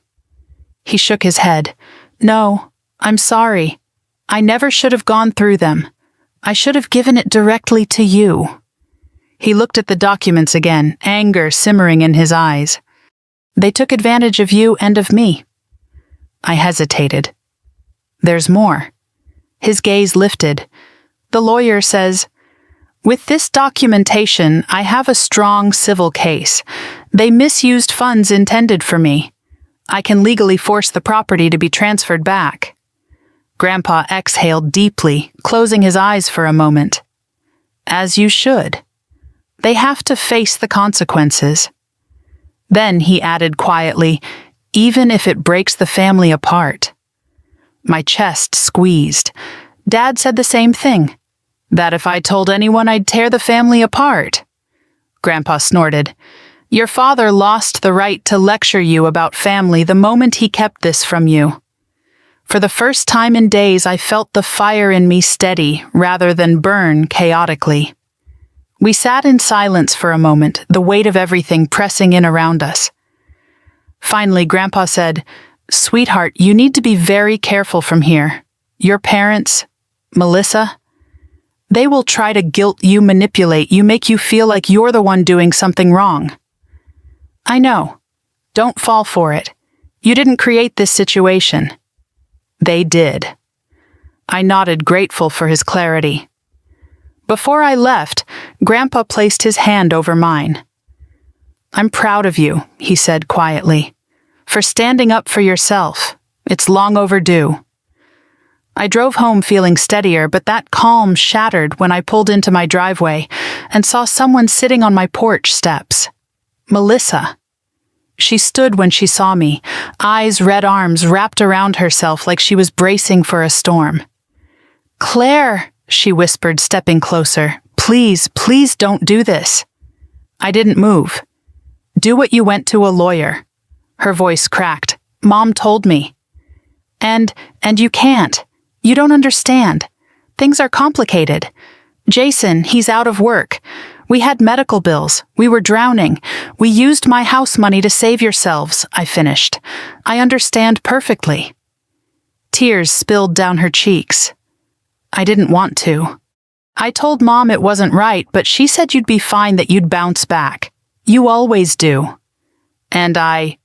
He shook his head. "No, I'm sorry. I never should have gone through them. I should have given it directly to you." He looked at the documents again, anger simmering in his eyes. "They took advantage of you and of me." I hesitated. "There's more." His gaze lifted. "The lawyer says, 'With this documentation, I have a strong civil case. They misused funds intended for me. I can legally force the property to be transferred back.'" Grandpa exhaled deeply, closing his eyes for a moment. "As you should. They have to face the consequences." Then he added quietly, "Even if it breaks the family apart." My chest squeezed. Dad said the same thing. That if I told anyone I'd tear the family apart. Grandpa snorted. "Your father lost the right to lecture you about family the moment he kept this from you." For the first time in days, I felt the fire in me steady rather than burn chaotically. We sat in silence for a moment, the weight of everything pressing in around us. Finally, Grandpa said, "Sweetheart, you need to be very careful from here. Your parents, Melissa, they will try to guilt you, manipulate you, make you feel like you're the one doing something wrong." "I know. Don't fall for it. You didn't create this situation." "They did." I nodded, grateful for his clarity. Before I left, Grandpa placed his hand over mine. "I'm proud of you," he said quietly, "for standing up for yourself. It's long overdue." I drove home feeling steadier, but that calm shattered when I pulled into my driveway and saw someone sitting on my porch steps. Melissa. She stood when she saw me, eyes, red arms wrapped around herself like she was bracing for a storm. "Claire," she whispered, stepping closer. "Please, please don't do this." I didn't move. "Do what you went to a lawyer." Her voice cracked. "Mom told me." And you can't. You don't understand. Things are complicated. Jason, he's out of work. We had medical bills. We were drowning. We used my house money to save yourselves," I finished. "I understand perfectly." Tears spilled down her cheeks. I didn't want to. "I told Mom it wasn't right, but she said you'd be fine, that you'd bounce back. You always do." And I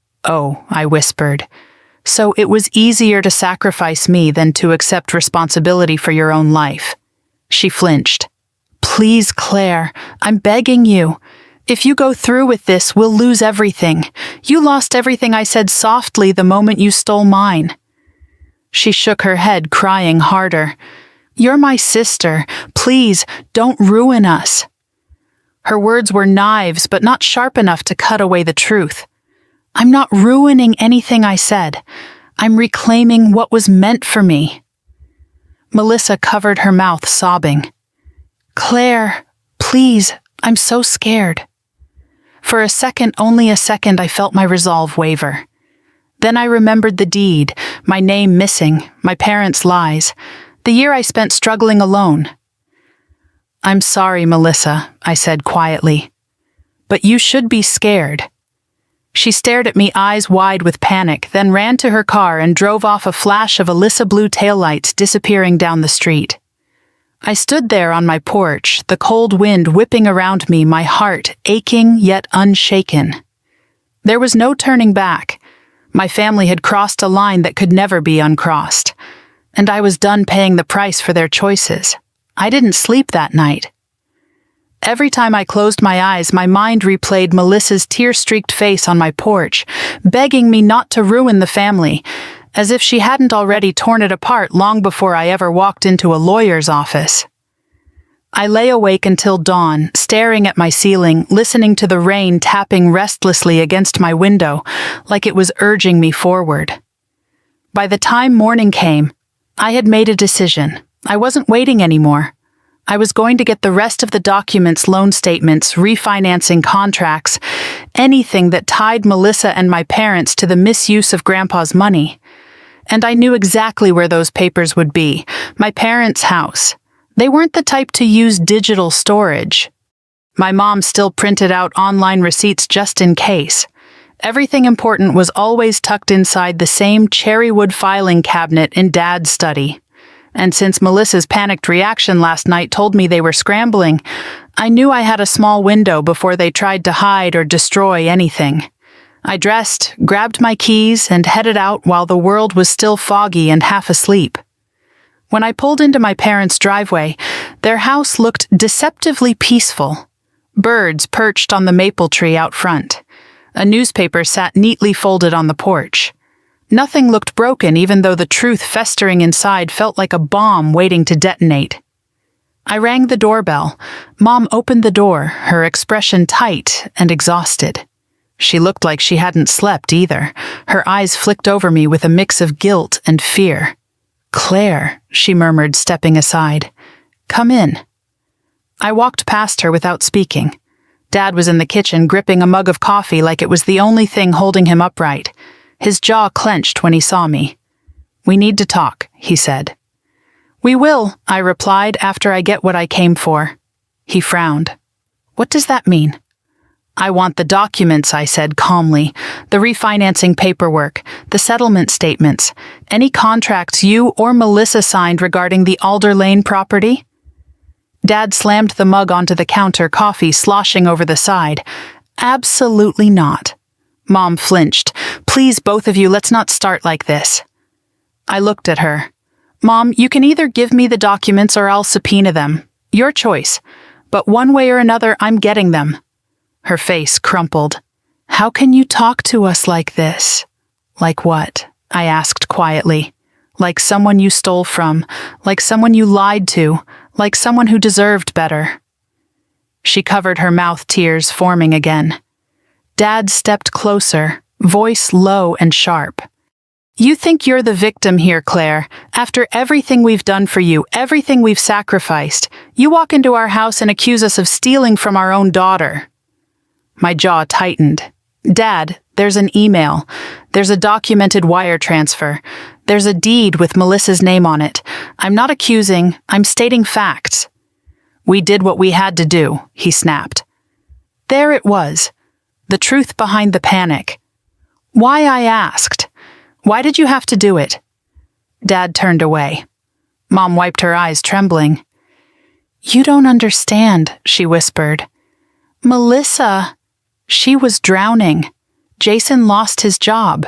whispered. "So it was easier to sacrifice me than to accept responsibility for your own life." She flinched. "Please, Claire, I'm begging you. If you go through with this, we'll lose everything. You lost everything I said softly the moment you stole mine." She shook her head, crying harder. "You're my sister. Please, don't ruin us." Her words were knives, but not sharp enough to cut away the truth. "I'm not ruining anything I said. I'm reclaiming what was meant for me." Melissa covered her mouth, sobbing. "Claire, please, I'm so scared." For a second, only a second, I felt my resolve waver. Then I remembered the deed, my name missing, my parents' lies, the year I spent struggling alone. "I'm sorry, Melissa," I said quietly. "But you should be scared." She stared at me, eyes wide with panic, then ran to her car and drove off, a flash of Alyssa blue taillights disappearing down the street. I stood there on my porch, the cold wind whipping around me, my heart aching yet unshaken. There was no turning back. My family had crossed a line that could never be uncrossed, and I was done paying the price for their choices. I didn't sleep that night. Every time I closed my eyes, my mind replayed Melissa's tear-streaked face on my porch, begging me not to ruin the family, as if she hadn't already torn it apart long before I ever walked into a lawyer's office. I lay awake until dawn, staring at my ceiling, listening to the rain tapping restlessly against my window, like it was urging me forward. By the time morning came, I had made a decision. I wasn't waiting anymore. I was going to get the rest of the documents, loan statements, refinancing contracts, anything that tied Melissa and my parents to the misuse of Grandpa's money. And I knew exactly where those papers would be, my parents' house. They weren't the type to use digital storage. My mom still printed out online receipts just in case. Everything important was always tucked inside the same cherrywood filing cabinet in Dad's study. And since Melissa's panicked reaction last night told me they were scrambling, I knew I had a small window before they tried to hide or destroy anything. I dressed, grabbed my keys, and headed out while the world was still foggy and half asleep. When I pulled into my parents' driveway, their house looked deceptively peaceful. Birds perched on the maple tree out front. A newspaper sat neatly folded on the porch. Nothing looked broken, even though the truth festering inside felt like a bomb waiting to detonate. I rang the doorbell. Mom opened the door, her expression tight and exhausted. She looked like she hadn't slept either. Her eyes flicked over me with a mix of guilt and fear. "Claire," she murmured, stepping aside. "Come in." I walked past her without speaking. Dad was in the kitchen, gripping a mug of coffee like it was the only thing holding him upright. His jaw clenched when he saw me. "We need to talk," he said. "We will," I replied, "after I get what I came for." He frowned. "What does that mean?" "I want the documents," I said calmly. "The refinancing paperwork, the settlement statements, any contracts you or Melissa signed regarding the Alder Lane property." Dad slammed the mug onto the counter, coffee sloshing over the side. "Absolutely not." Mom flinched. "Please, both of you, let's not start like this." I looked at her. "Mom, you can either give me the documents or I'll subpoena them. Your choice. But one way or another, I'm getting them." Her face crumpled. "How can you talk to us like this?" "Like what?" I asked quietly. "Like someone you stole from, like someone you lied to, like someone who deserved better." She covered her mouth, tears forming again. Dad stepped closer, voice low and sharp. "You think you're the victim here, Claire. After everything we've done for you, everything we've sacrificed, you walk into our house and accuse us of stealing from our own daughter." My jaw tightened. "Dad, there's an email. There's a documented wire transfer. There's a deed with Melissa's name on it. I'm not accusing, I'm stating facts." "We did what we had to do," he snapped. There it was. The truth behind the panic. "Why?" I asked. "Why did you have to do it?" Dad turned away. Mom wiped her eyes, trembling. "You don't understand," she whispered. "Melissa, she was drowning. Jason lost his job.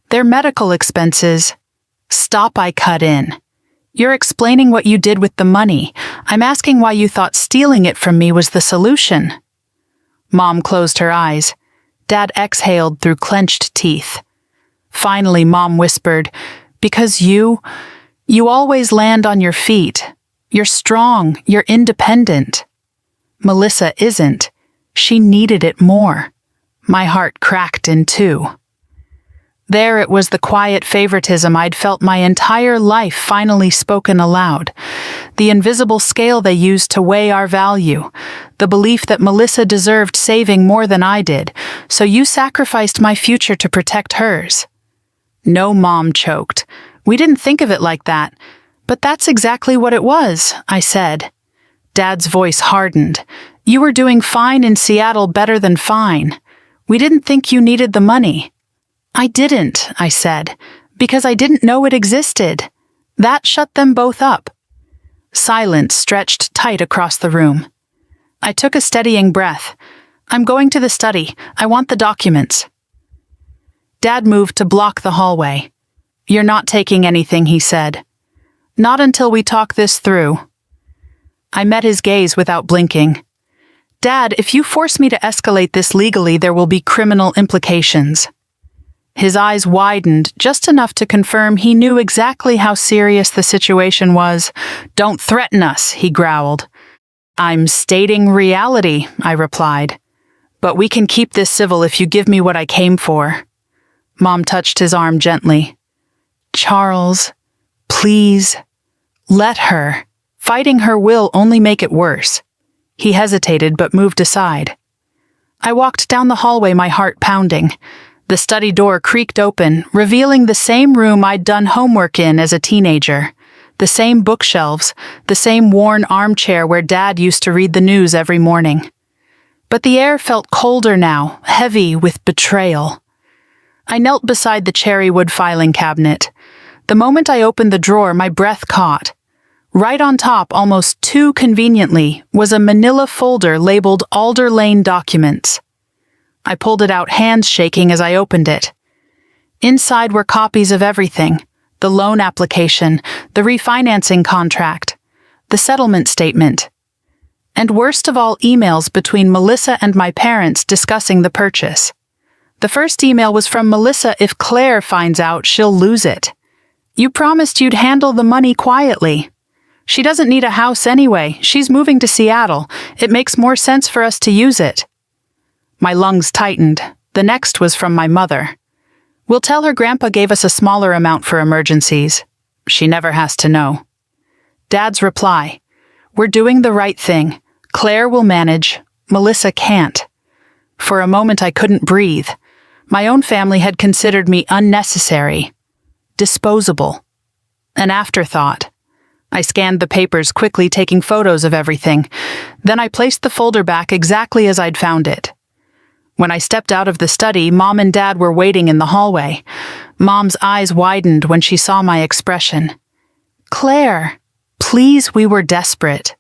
Their medical expenses." "Stop," I cut in. "You're explaining what you did with the money. I'm asking why you thought stealing it from me was the solution." Mom closed her eyes. Dad exhaled through clenched teeth. Finally, Mom whispered, "Because you always land on your feet. You're strong, you're independent. Melissa isn't. She needed it more." My heart cracked in two. There it was, the quiet favoritism I'd felt my entire life finally spoken aloud. The invisible scale they used to weigh our value. The belief that Melissa deserved saving more than I did, so you sacrificed my future to protect hers. No, Mom choked. We didn't think of it like that. But that's exactly what it was, I said. Dad's voice hardened. You were doing fine in Seattle, better than fine. We didn't think you needed the money. I didn't, I said, because I didn't know it existed. That shut them both up. Silence stretched tight across the room. I took a steadying breath. I'm going to the study. I want the documents. Dad moved to block the hallway. You're not taking anything, he said. Not until we talk this through. I met his gaze without blinking. Dad, if you force me to escalate this legally, there will be criminal implications. His eyes widened just enough to confirm he knew exactly how serious the situation was. Don't threaten us, he growled. I'm stating reality, I replied. But we can keep this civil if you give me what I came for. Mom touched his arm gently. Charles, please, let her. Fighting her will only make it worse. He hesitated but moved aside. I walked down the hallway, my heart pounding. The study door creaked open, revealing the same room I'd done homework in as a teenager. The same bookshelves, the same worn armchair where Dad used to read the news every morning. But the air felt colder now, heavy with betrayal. I knelt beside the cherry wood filing cabinet. The moment I opened the drawer, my breath caught. Right on top, almost too conveniently, was a manila folder labeled Alder Lane Documents. I pulled it out, hands shaking as I opened it. Inside were copies of everything: the loan application, the refinancing contract, the settlement statement, and worst of all, emails between Melissa and my parents discussing the purchase. The first email was from Melissa. If Claire finds out, she'll lose it. You promised you'd handle the money quietly. She doesn't need a house anyway. She's moving to Seattle. It makes more sense for us to use it. My lungs tightened. The next was from my mother. We'll tell her Grandpa gave us a smaller amount for emergencies. She never has to know. Dad's reply. We're doing the right thing. Claire will manage. Melissa can't. For a moment I couldn't breathe. My own family had considered me unnecessary, disposable, an afterthought. I scanned the papers quickly, taking photos of everything. Then I placed the folder back exactly as I'd found it. When I stepped out of the study, Mom and Dad were waiting in the hallway. Mom's eyes widened when she saw my expression. Claire, please, we were desperate.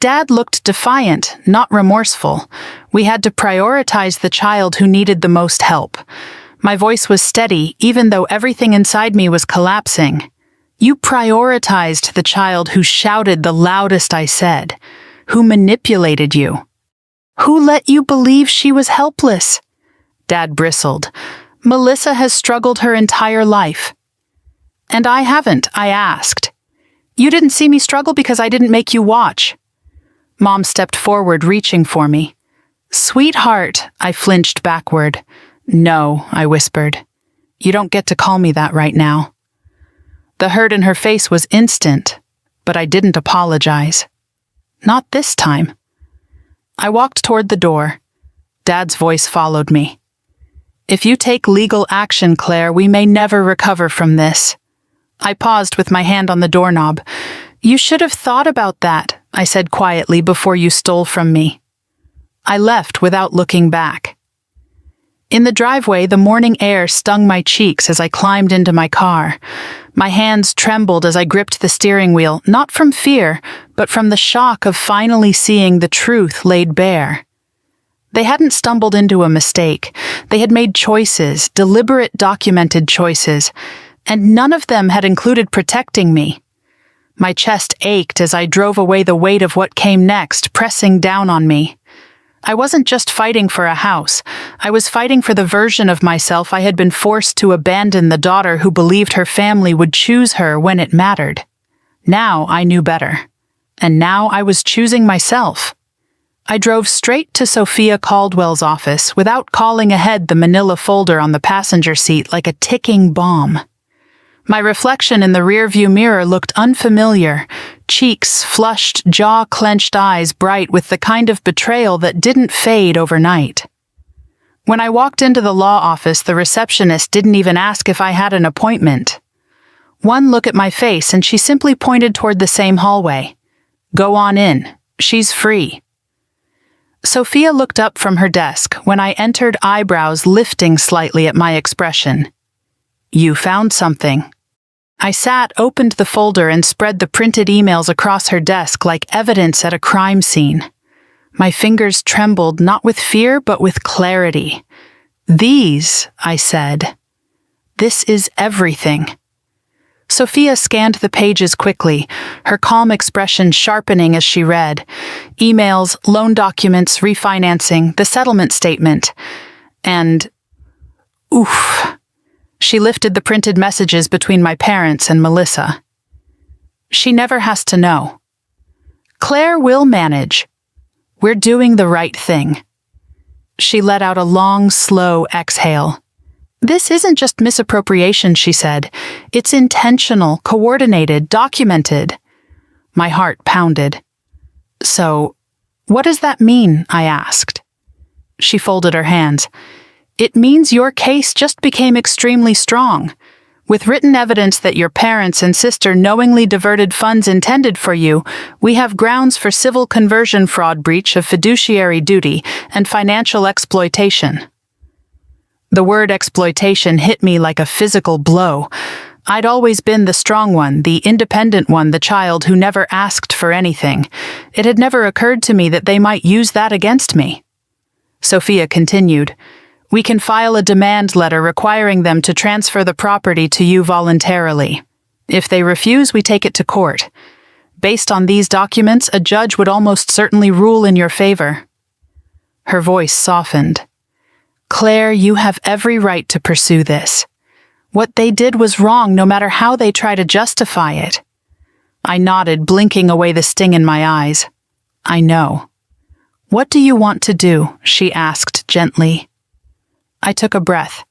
Dad looked defiant, not remorseful. We had to prioritize the child who needed the most help. My voice was steady, even though everything inside me was collapsing. You prioritized the child who shouted the loudest, I said. Who manipulated you? Who let you believe she was helpless? Dad bristled. Melissa has struggled her entire life. And I haven't, I asked. You didn't see me struggle because I didn't make you watch. Mom stepped forward, reaching for me. Sweetheart, I flinched backward. No, I whispered. You don't get to call me that right now. The hurt in her face was instant, but I didn't apologize. Not this time. I walked toward the door. Dad's voice followed me. If you take legal action, Claire, we may never recover from this. I paused with my hand on the doorknob. You should have thought about that, I said quietly, before you stole from me. I left without looking back. In the driveway, the morning air stung my cheeks as I climbed into my car. My hands trembled as I gripped the steering wheel, not from fear, but from the shock of finally seeing the truth laid bare. They hadn't stumbled into a mistake. They had made choices, deliberate, documented choices, and none of them had included protecting me. My chest ached as I drove away, the weight of what came next pressing down on me. I wasn't just fighting for a house. I was fighting for the version of myself I had been forced to abandon, the daughter who believed her family would choose her when it mattered. Now I knew better. And now I was choosing myself. I drove straight to Sophia Caldwell's office without calling ahead, the manila folder on the passenger seat like a ticking bomb. My reflection in the rearview mirror looked unfamiliar, cheeks flushed, jaw clenched, eyes bright with the kind of betrayal that didn't fade overnight. When I walked into the law office, the receptionist didn't even ask if I had an appointment. One look at my face and she simply pointed toward the same hallway. "Go on in. She's free." Sophia looked up from her desk when I entered, eyebrows lifting slightly at my expression. "You found something." I sat, opened the folder, and spread the printed emails across her desk like evidence at a crime scene. My fingers trembled, not with fear, but with clarity. "These," I said. "This is everything." Sophia scanned the pages quickly, her calm expression sharpening as she read. Emails, loan documents, refinancing, the settlement statement. And, oof. She lifted the printed messages between my parents and Melissa. "She never has to know. Claire will manage. We're doing the right thing." She let out a long, slow exhale. "This isn't just misappropriation," she said. "It's intentional, coordinated, documented." My heart pounded. "So, what does that mean?" I asked. She folded her hands. "It means your case just became extremely strong. With written evidence that your parents and sister knowingly diverted funds intended for you, we have grounds for civil conversion fraud, breach of fiduciary duty, and financial exploitation." The word exploitation hit me like a physical blow. I'd always been the strong one, the independent one, the child who never asked for anything. It had never occurred to me that they might use that against me. Sophia continued, "We can file a demand letter requiring them to transfer the property to you voluntarily. If they refuse, we take it to court. Based on these documents, a judge would almost certainly rule in your favor." Her voice softened. "Claire, you have every right to pursue this. What they did was wrong, no matter how they try to justify it." I nodded, blinking away the sting in my eyes. "I know." "What do you want to do?" she asked gently. I took a breath.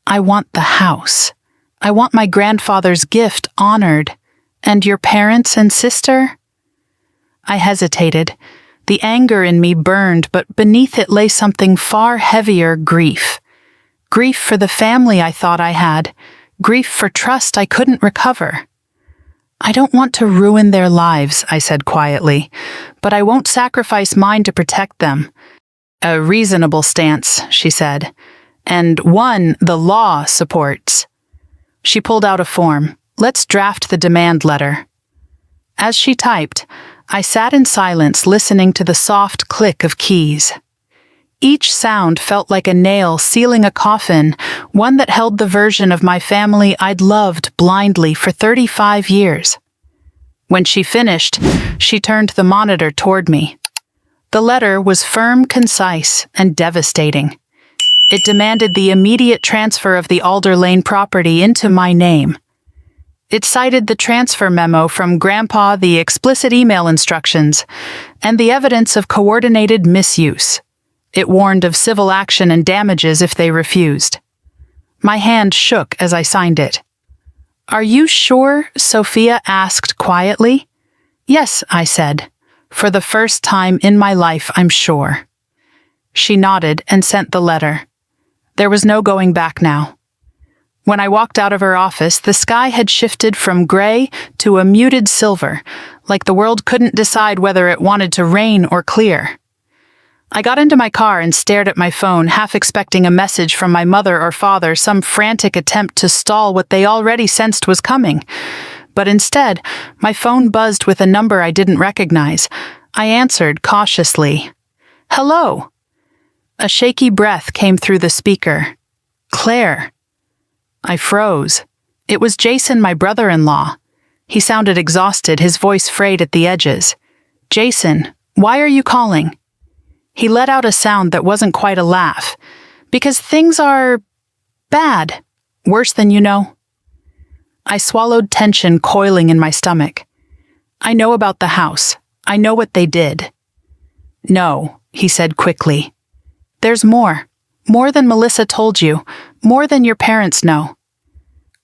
"I want the house. I want my grandfather's gift honored. And your parents and sister?" I hesitated. The anger in me burned, but beneath it lay something far heavier, grief. Grief for the family I thought I had. Grief for trust I couldn't recover. "I don't want to ruin their lives," I said quietly, "but I won't sacrifice mine to protect them." "A reasonable stance," she said, "and one the law supports." She pulled out a form. "Let's draft the demand letter." As she typed, I sat in silence, listening to the soft click of keys. Each sound felt like a nail sealing a coffin, one that held the version of my family I'd loved blindly for 35 years. When she finished, she turned the monitor toward me. The letter was firm, concise, and devastating. It demanded the immediate transfer of the Alder Lane property into my name. It cited the transfer memo from Grandpa, the explicit email instructions, and the evidence of coordinated misuse. It warned of civil action and damages if they refused. My hand shook as I signed it. "Are you sure?" Sophia asked quietly. "Yes," I said. "For the first time in my life, I'm sure." She nodded and sent the letter. There was no going back now. When I walked out of her office, the sky had shifted from gray to a muted silver, like the world couldn't decide whether it wanted to rain or clear. I got into my car and stared at my phone, half expecting a message from my mother or father, some frantic attempt to stall what they already sensed was coming. But instead, my phone buzzed with a number I didn't recognize. I answered cautiously. "Hello." A shaky breath came through the speaker. "Claire." I froze. It was Jason, my brother-in-law. He sounded exhausted, his voice frayed at the edges. "Jason, why are you calling?" He let out a sound that wasn't quite a laugh. "Because things are bad. Worse than you know." I swallowed tension coiling in my stomach. "I know about the house. I know what they did." "No," he said quickly. "There's more. More than Melissa told you. More than your parents know."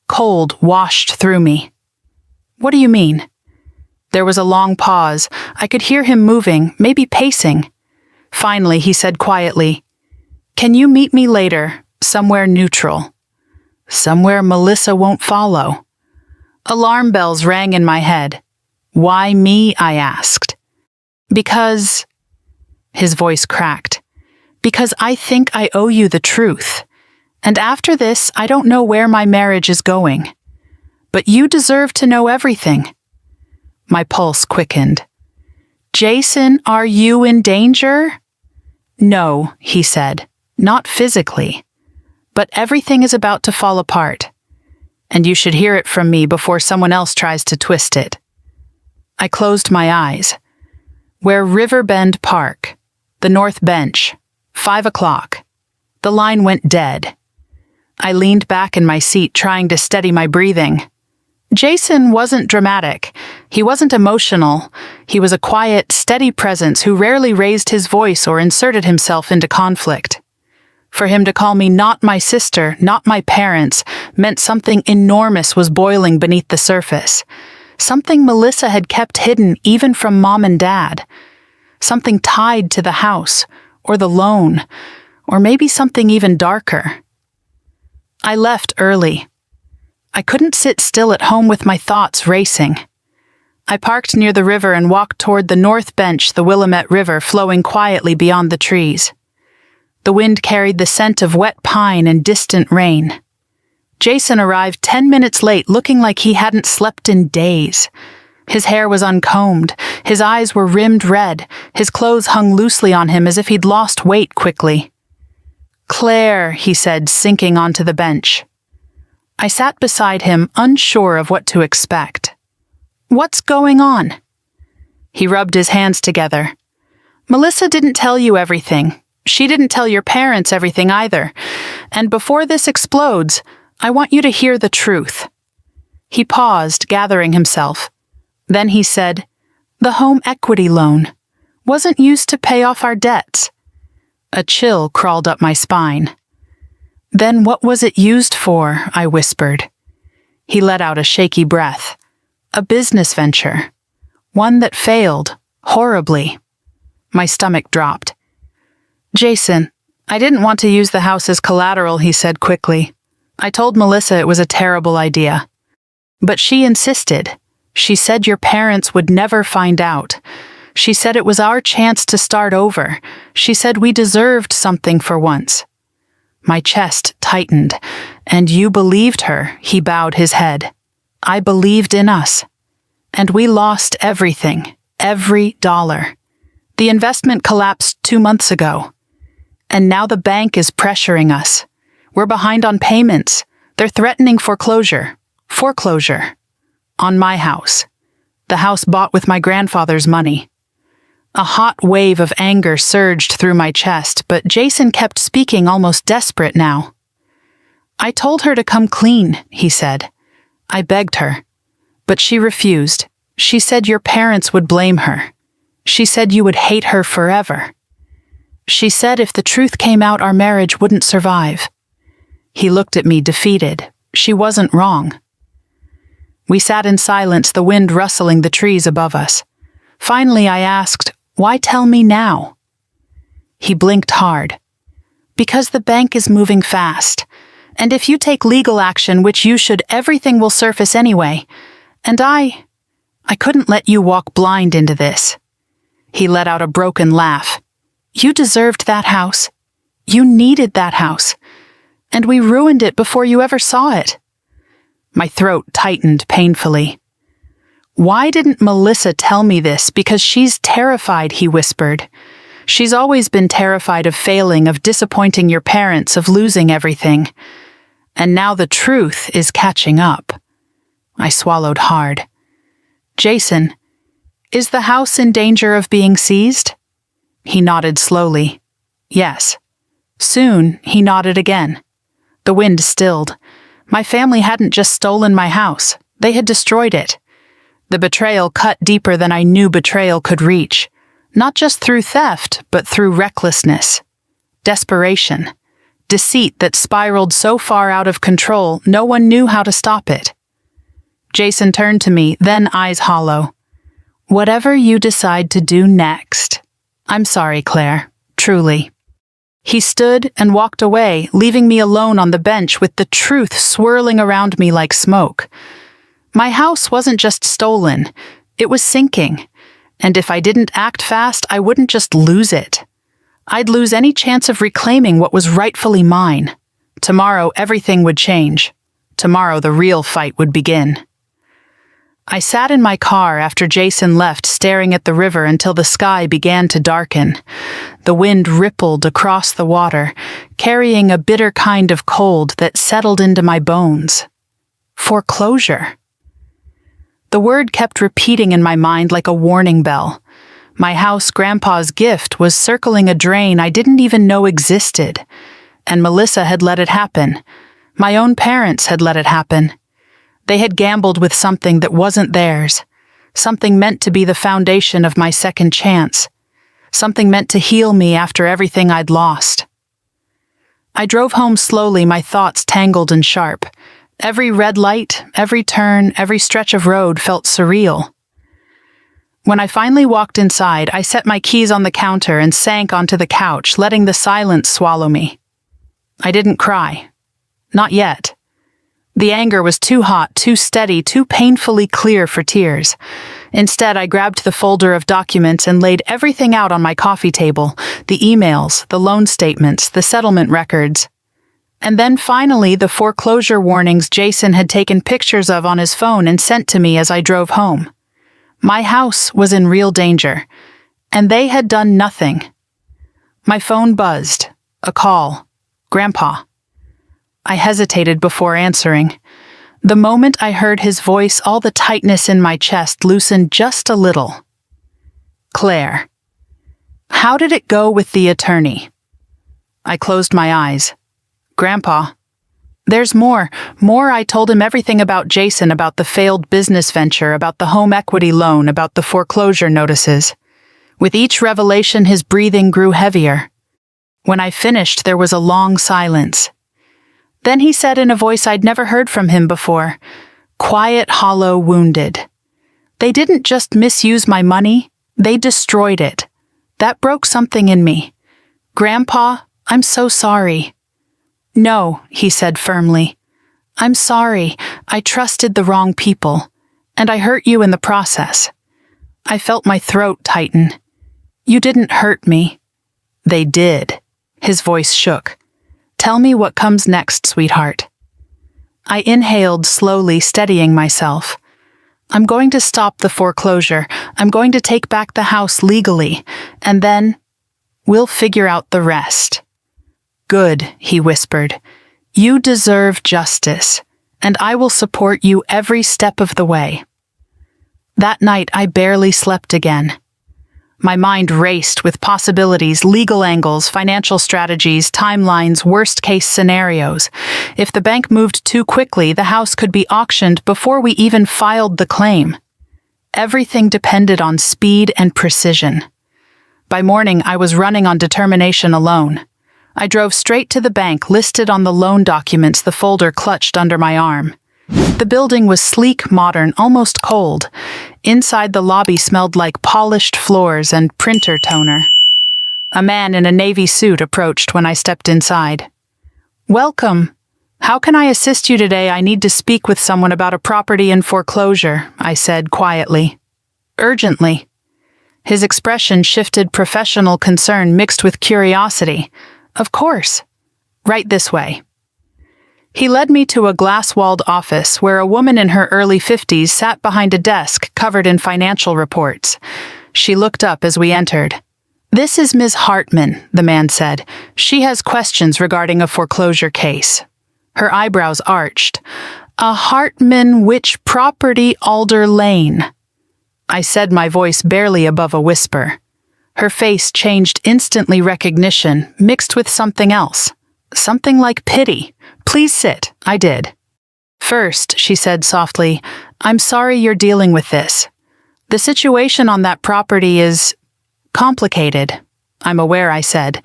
Cold washed through me. "What do you mean?" There was a long pause. I could hear him moving, maybe pacing. Finally, he said quietly, Can you meet me later, somewhere neutral? Somewhere Melissa won't follow. Alarm bells rang in my head. Why me, I asked. Because... His voice cracked. Because I think I owe you the truth. And after this, I don't know where my marriage is going. But you deserve to know everything. My pulse quickened. Jason, are you in danger? No, he said. Not physically. But everything is about to fall apart. And you should hear it from me before someone else tries to twist it. I closed my eyes. Where Riverbend Park, the North Bench, 5 o'clock. The line went dead. I leaned back in my seat, trying to steady my breathing. Jason wasn't dramatic. He wasn't emotional. He was a quiet, steady presence who rarely raised his voice or inserted himself into conflict. For him to call me not my sister, not my parents, meant something enormous was boiling beneath the surface. Something Melissa had kept hidden even from Mom and Dad. Something tied to the house, or the loan, or maybe something even darker. I left early. I couldn't sit still at home with my thoughts racing. I parked near the river and walked toward the North Bench, the Willamette River flowing quietly beyond the trees. The wind carried the scent of wet pine and distant rain. Jason arrived 10 minutes late, looking like he hadn't slept in days. His hair was uncombed, his eyes were rimmed red, his clothes hung loosely on him as if he'd lost weight quickly. Claire, he said, sinking onto the bench. I sat beside him, unsure of what to expect. What's going on? He rubbed his hands together. Melissa didn't tell you everything. She didn't tell your parents everything either. And before this explodes, I want you to hear the truth. He paused, gathering himself. Then he said, the home equity loan wasn't used to pay off our debts. A chill crawled up my spine. Then what was it used for? I whispered. He let out a shaky breath. A business venture. One that failed, horribly. My stomach dropped. Jason, I didn't want to use the house as collateral, he said quickly. I told Melissa it was a terrible idea. But she insisted. She said your parents would never find out. She said it was our chance to start over. She said we deserved something for once. My chest tightened. And you believed her, he bowed his head. I believed in us. And we lost everything, every dollar. The investment collapsed 2 months ago. And now the bank is pressuring us. We're behind on payments. They're threatening foreclosure. Foreclosure. On my house. The house bought with my grandfather's money. A hot wave of anger surged through my chest, but Jason kept speaking, almost desperate now. I told her to come clean, he said. I begged her. But she refused. She said your parents would blame her. She said you would hate her forever. She said if the truth came out, our marriage wouldn't survive. He looked at me, defeated. She wasn't wrong. We sat in silence, the wind rustling the trees above us. Finally, I asked, why tell me now? He blinked hard. Because the bank is moving fast. And if you take legal action, which you should, everything will surface anyway. And I couldn't let you walk blind into this. He let out a broken laugh. You deserved that house. You needed that house. And we ruined it before you ever saw it. My throat tightened painfully. Why didn't Melissa tell me this? Because she's terrified, he whispered. She's always been terrified of failing, of disappointing your parents, of losing everything. And now the truth is catching up. I swallowed hard. Jason, is the house in danger of being seized? He nodded slowly. Yes. Soon, he nodded again. The wind stilled. My family hadn't just stolen my house. They had destroyed it. The betrayal cut deeper than I knew betrayal could reach. Not just through theft, but through recklessness. Desperation. Deceit that spiraled so far out of control, no one knew how to stop it. Jason turned to me, then eyes hollow. Whatever you decide to do next. I'm sorry, Claire. Truly. He stood and walked away, leaving me alone on the bench with the truth swirling around me like smoke. My house wasn't just stolen, it was sinking. And if I didn't act fast, I wouldn't just lose it. I'd lose any chance of reclaiming what was rightfully mine. Tomorrow, everything would change. Tomorrow, the real fight would begin. I sat in my car after Jason left, staring at the river until the sky began to darken. The wind rippled across the water, carrying a bitter kind of cold that settled into my bones. Foreclosure. The word kept repeating in my mind like a warning bell. My house, Grandpa's gift, was circling a drain I didn't even know existed. And Melissa had let it happen. My own parents had let it happen. They had gambled with something that wasn't theirs, something meant to be the foundation of my second chance, something meant to heal me after everything I'd lost. I drove home slowly, my thoughts tangled and sharp. Every red light, every turn, every stretch of road felt surreal. When I finally walked inside, I set my keys on the counter and sank onto the couch, letting the silence swallow me. I didn't cry. Not yet. The anger was too hot, too steady, too painfully clear for tears. Instead, I grabbed the folder of documents and laid everything out on my coffee table, the emails, the loan statements, the settlement records. And then finally, the foreclosure warnings Jason had taken pictures of on his phone and sent to me as I drove home. My house was in real danger, and they had done nothing. My phone buzzed. A call. Grandpa. I hesitated before answering. The moment I heard his voice, all the tightness in my chest loosened just a little. Claire. How did it go with the attorney? I closed my eyes. Grandpa. There's more. I told him everything about Jason, about the failed business venture, about the home equity loan, about the foreclosure notices. With each revelation, his breathing grew heavier. When I finished, there was a long silence. Then he said in a voice I'd never heard from him before, quiet, hollow, wounded. They didn't just misuse my money, they destroyed it. That broke something in me. Grandpa, I'm so sorry. No, he said firmly. I'm sorry. I trusted the wrong people, and I hurt you in the process. I felt my throat tighten. You didn't hurt me. They did. His voice shook. Tell me what comes next, sweetheart. I inhaled slowly, steadying myself. I'm going to stop the foreclosure. I'm going to take back the house legally, and then we'll figure out the rest. Good, he whispered. You deserve justice, and I will support you every step of the way. That night, I barely slept again. My mind raced with possibilities, legal angles, financial strategies, timelines, worst-case scenarios. If the bank moved too quickly, the house could be auctioned before we even filed the claim. Everything depended on speed and precision. By morning, I was running on determination alone. I drove straight to the bank, listed on the loan documents, the folder clutched under my arm. The building was sleek, modern, almost cold. Inside, the lobby smelled like polished floors and printer toner. A man in a navy suit approached when I stepped inside. Welcome. How can I assist you today? I need to speak with someone about a property in foreclosure, I said quietly. Urgently. His expression shifted professional concern mixed with curiosity. Of course. Right this way. He led me to a glass-walled office where a woman in her early 50s sat behind a desk covered in financial reports. She looked up as we entered. This is Ms. Hartman, the man said. She has questions regarding a foreclosure case. Her eyebrows arched. A Hartman, which property? Alder Lane. I said, my voice barely above a whisper. Her face changed instantly, recognition, mixed with something else. Something like pity. Please sit. I did. First, she said softly, I'm sorry you're dealing with this. The situation on that property is complicated. I'm aware, I said,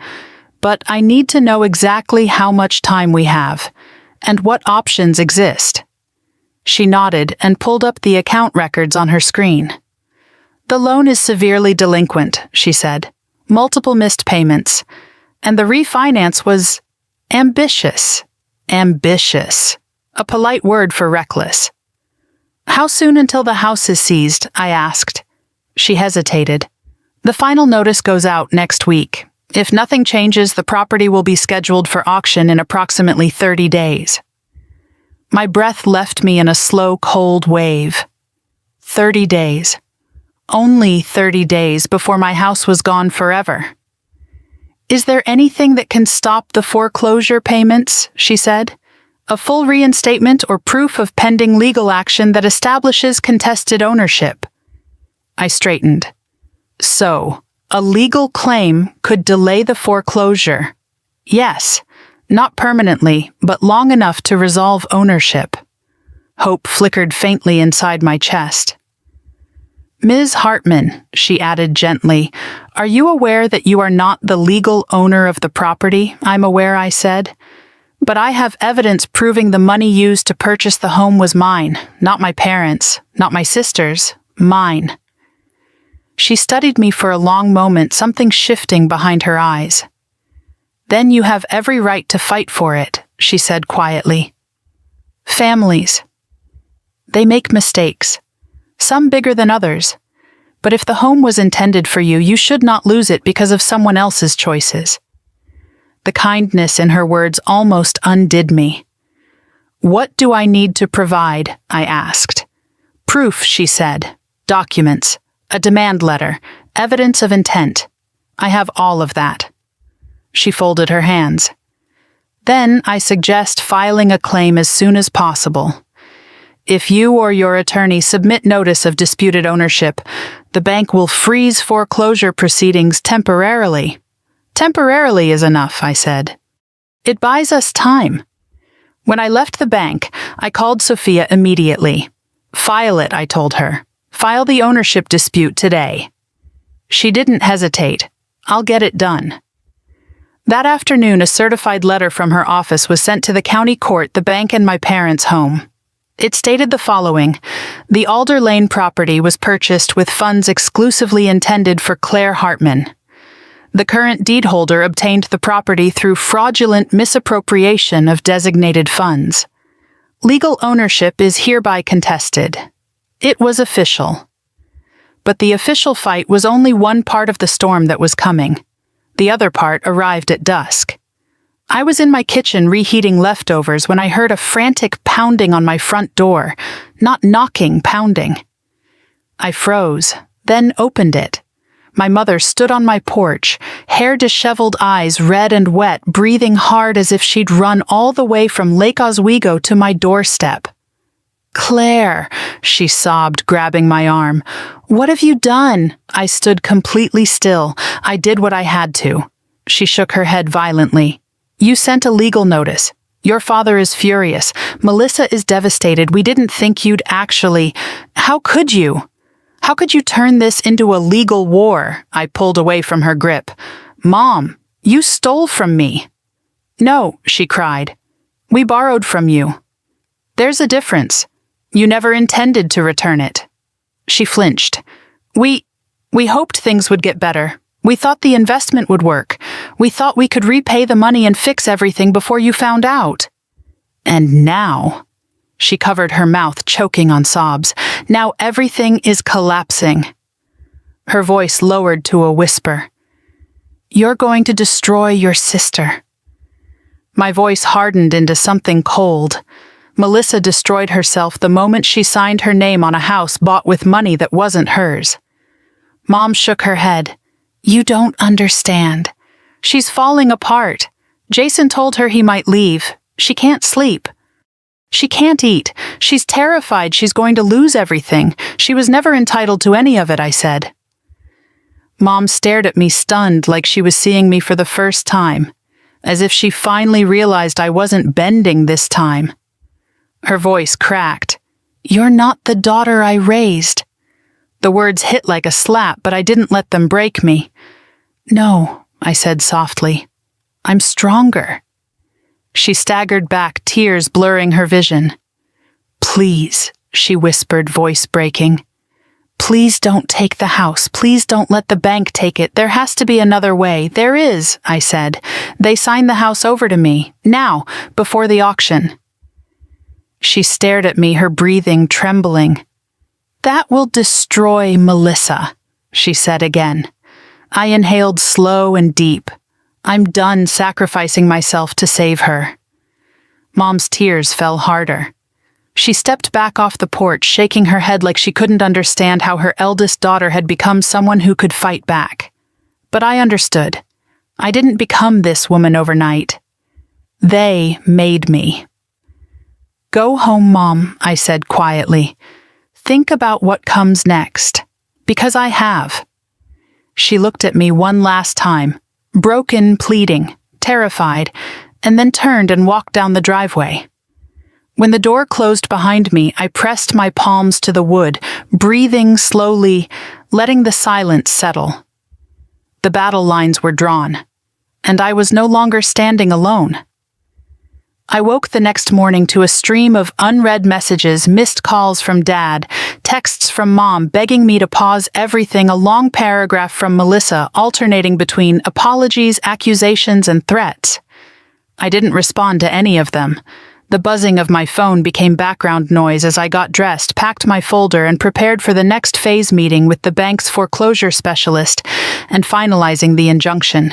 but I need to know exactly how much time we have and what options exist. She nodded and pulled up the account records on her screen. The loan is severely delinquent, she said. Multiple missed payments. And the refinance was ambitious. Ambitious. A polite word for reckless. How soon until the house is seized? I asked. She hesitated. The final notice goes out next week. If nothing changes, the property will be scheduled for auction in approximately 30 days. My breath left me in a slow, cold wave. 30 days. Only 30 days before my house was gone forever. Is there anything that can stop the foreclosure payments? She said. A full reinstatement or proof of pending legal action that establishes contested ownership. I straightened. So, a legal claim could delay the foreclosure. Yes, not permanently, but long enough to resolve ownership. Hope flickered faintly inside my chest. Ms. Hartman, she added gently, are you aware that you are not the legal owner of the property? I'm aware, I said. But I have evidence proving the money used to purchase the home was mine, not my parents', not my sister's, mine. She studied me for a long moment, something shifting behind her eyes. Then you have every right to fight for it, she said quietly. Families. They make mistakes, some bigger than others. But if the home was intended for you, you should not lose it because of someone else's choices. The kindness in her words almost undid me. What do I need to provide? I asked. Proof, she said. Documents. A demand letter. Evidence of intent. I have all of that. She folded her hands. Then I suggest filing a claim as soon as possible. If you or your attorney submit notice of disputed ownership, the bank will freeze foreclosure proceedings temporarily. Temporarily is enough, I said. It buys us time. When I left the bank, I called Sophia immediately. File it, I told her. File the ownership dispute today. She didn't hesitate. I'll get it done. That afternoon, a certified letter from her office was sent to the county court, the bank, and my parents' home. It stated the following. The Alder Lane property was purchased with funds exclusively intended for Claire Hartman. The current deed holder obtained the property through fraudulent misappropriation of designated funds. Legal ownership is hereby contested. It was official. But the official fight was only one part of the storm that was coming. The other part arrived at dusk. I was in my kitchen reheating leftovers when I heard a frantic pounding on my front door. Not knocking, pounding. I froze, then opened it. My mother stood on my porch, hair disheveled, eyes red and wet, breathing hard as if she'd run all the way from Lake Oswego to my doorstep. Claire, she sobbed, grabbing my arm. What have you done? I stood completely still. I did what I had to. She shook her head violently. You sent a legal notice. Your father is furious. Melissa is devastated. We didn't think you'd actually... How could you? How could you turn this into a legal war? I pulled away from her grip. Mom, you stole from me. No, she cried. We borrowed from you. There's a difference. You never intended to return it. She flinched. We hoped things would get better. We thought the investment would work. We thought we could repay the money and fix everything before you found out. And now... She covered her mouth, choking on sobs. Now everything is collapsing. Her voice lowered to a whisper. You're going to destroy your sister. My voice hardened into something cold. Melissa destroyed herself the moment she signed her name on a house bought with money that wasn't hers. Mom shook her head. You don't understand. She's falling apart. Jason told her he might leave. She can't sleep. She can't eat. She's terrified she's going to lose everything. She was never entitled to any of it, I said. Mom stared at me, stunned, like she was seeing me for the first time, as if she finally realized I wasn't bending this time. Her voice cracked. You're not the daughter I raised. The words hit like a slap, but I didn't let them break me. No, I said softly. I'm stronger. She staggered back, tears blurring her vision. Please, she whispered, voice breaking. Please don't take the house. Please don't let the bank take it. There has to be another way. There is, I said. They signed the house over to me, now, before the auction. She stared at me, her breathing trembling. That will destroy Melissa, she said again. I inhaled slow and deep. I'm done sacrificing myself to save her. Mom's tears fell harder. She stepped back off the porch, shaking her head like she couldn't understand how her eldest daughter had become someone who could fight back. But I understood. I didn't become this woman overnight. They made me. Go home, Mom, I said quietly. Think about what comes next. Because I have. She looked at me one last time, broken, pleading, terrified, and then turned and walked down the driveway. When the door closed behind me, I pressed my palms to the wood, breathing slowly, letting the silence settle. The battle lines were drawn, and I was no longer standing alone. I woke the next morning to a stream of unread messages, missed calls from Dad, texts from Mom begging me to pause everything, a long paragraph from Melissa alternating between apologies, accusations, and threats. I didn't respond to any of them. The buzzing of my phone became background noise as I got dressed, packed my folder, and prepared for the next phase meeting with the bank's foreclosure specialist and finalizing the injunction.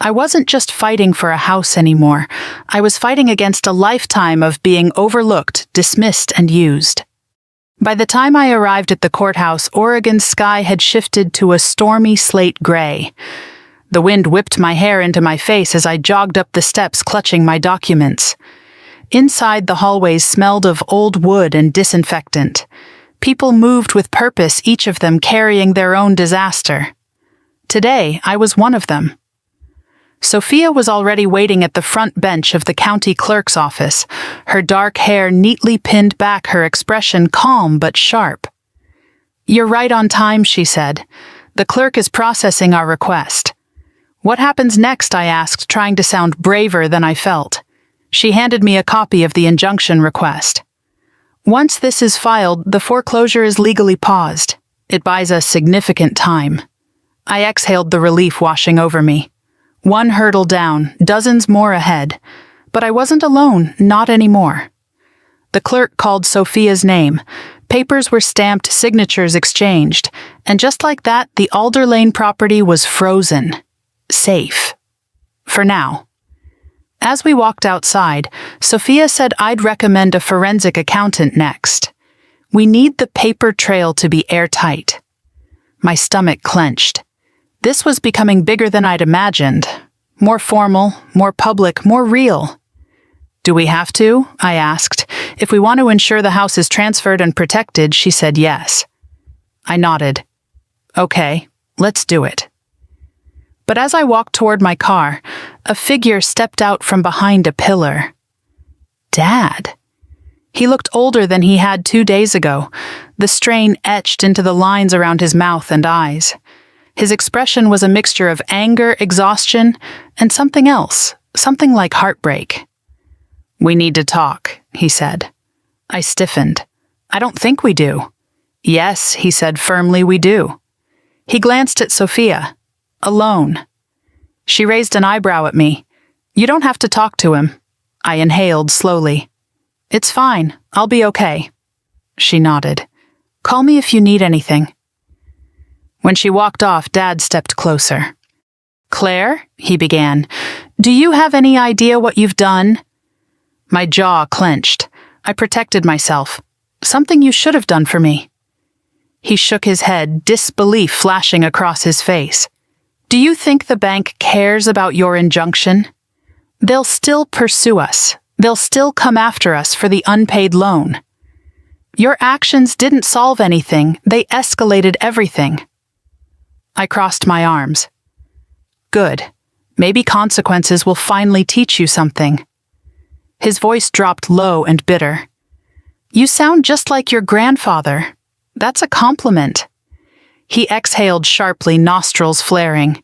I wasn't just fighting for a house anymore. I was fighting against a lifetime of being overlooked, dismissed, and used. By the time I arrived at the courthouse, Oregon's sky had shifted to a stormy slate gray. The wind whipped my hair into my face as I jogged up the steps clutching my documents. Inside, the hallways smelled of old wood and disinfectant. People moved with purpose, each of them carrying their own disaster. Today, I was one of them. Sophia was already waiting at the front bench of the county clerk's office, her dark hair neatly pinned back, her expression calm but sharp. "You're right on time," she said. "The clerk is processing our request." "What happens next?" I asked, trying to sound braver than I felt. She handed me a copy of the injunction request. "Once this is filed, the foreclosure is legally paused. It buys us significant time." I exhaled, the relief washing over me. One hurdle down, dozens more ahead. But I wasn't alone, not anymore. The clerk called Sophia's name. Papers were stamped, signatures exchanged, and just like that, the Alder Lane property was frozen. Safe. For now. As we walked outside, Sophia said I'd recommend a forensic accountant next. We need the paper trail to be airtight. My stomach clenched. This was becoming bigger than I'd imagined. More formal, more public, more real. "Do we have to?" I asked. "If we want to ensure the house is transferred and protected," she said yes. I nodded. "Okay, let's do it." But as I walked toward my car, a figure stepped out from behind a pillar. Dad. He looked older than he had 2 days ago, the strain etched into the lines around his mouth and eyes. His expression was a mixture of anger, exhaustion, and something else, something like heartbreak. "We need to talk," he said. I stiffened. "I don't think we do." "Yes," he said firmly, "we do." He glanced at Sophia. "Alone." She raised an eyebrow at me. "You don't have to talk to him." I inhaled slowly. "It's fine. I'll be okay." She nodded. "Call me if you need anything." When she walked off, Dad stepped closer. "Claire," he began, "do you have any idea what you've done?" My jaw clenched. I protected myself. "Something you should have done for me." He shook his head, disbelief flashing across his face. "Do you think the bank cares about your injunction? They'll still pursue us. They'll still come after us for the unpaid loan. Your actions didn't solve anything. They escalated everything." I crossed my arms. "Good. Maybe consequences will finally teach you something." His voice dropped low and bitter. "You sound just like your grandfather. That's a compliment." He exhaled sharply, nostrils flaring.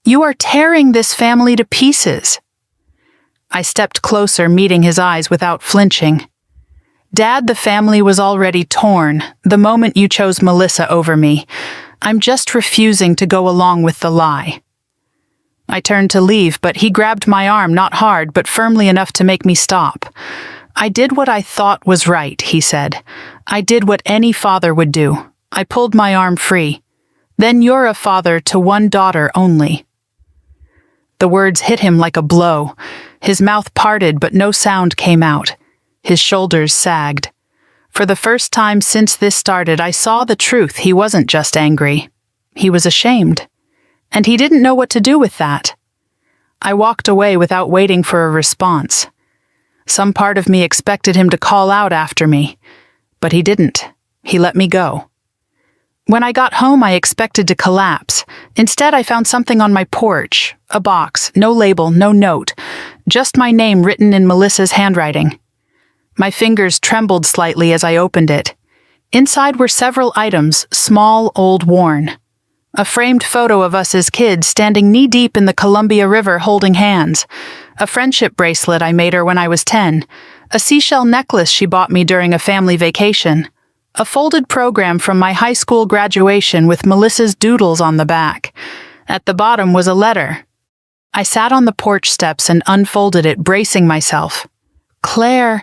"You are tearing this family to pieces." I stepped closer, meeting his eyes without flinching. Dad, the family was already torn the moment you chose Melissa over me. I'm just refusing to go along with the lie." I turned to leave, but he grabbed my arm, not hard, but firmly enough to make me stop. "I did what I thought was right," he said. "I did what any father would do." I pulled my arm free. "Then you're a father to one daughter only." The words hit him like a blow. His mouth parted, but no sound came out. His shoulders sagged. For the first time since this started, I saw the truth. He wasn't just angry. He was ashamed. And he didn't know what to do with that. I walked away without waiting for a response. Some part of me expected him to call out after me, but he didn't. He let me go. When I got home, I expected to collapse. Instead, I found something on my porch, a box, no label, no note, just my name written in Melissa's handwriting. My fingers trembled slightly as I opened it. Inside were several items, small, old, worn. A framed photo of us as kids standing knee-deep in the Columbia River holding hands. A friendship bracelet I made her when I was 10. A seashell necklace she bought me during a family vacation. A folded program from my high school graduation with Melissa's doodles on the back. At the bottom was a letter. I sat on the porch steps and unfolded it, bracing myself. "Claire,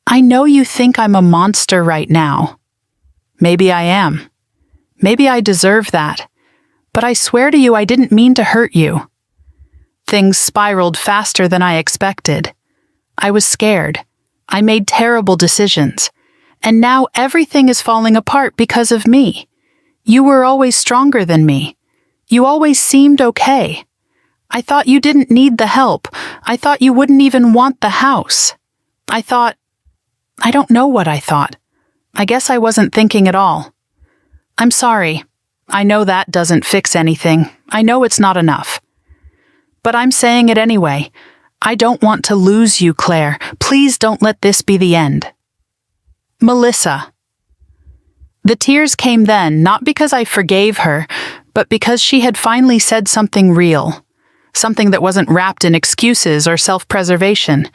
I know you think I'm a monster right now. Maybe I am. Maybe I deserve that. But I swear to you I didn't mean to hurt you." Things spiraled faster than I expected. I was scared. I made terrible decisions. And now everything is falling apart because of me. You were always stronger than me. You always seemed okay. I thought you didn't need the help. I thought you wouldn't even want the house. I don't know what I thought. I guess I wasn't thinking at all. I'm sorry. I know that doesn't fix anything. I know it's not enough. But I'm saying it anyway. I don't want to lose you, Claire. Please don't let this be the end. Melissa. The tears came then, not because I forgave her, but because she had finally said something real. Something that wasn't wrapped in excuses or self-preservation.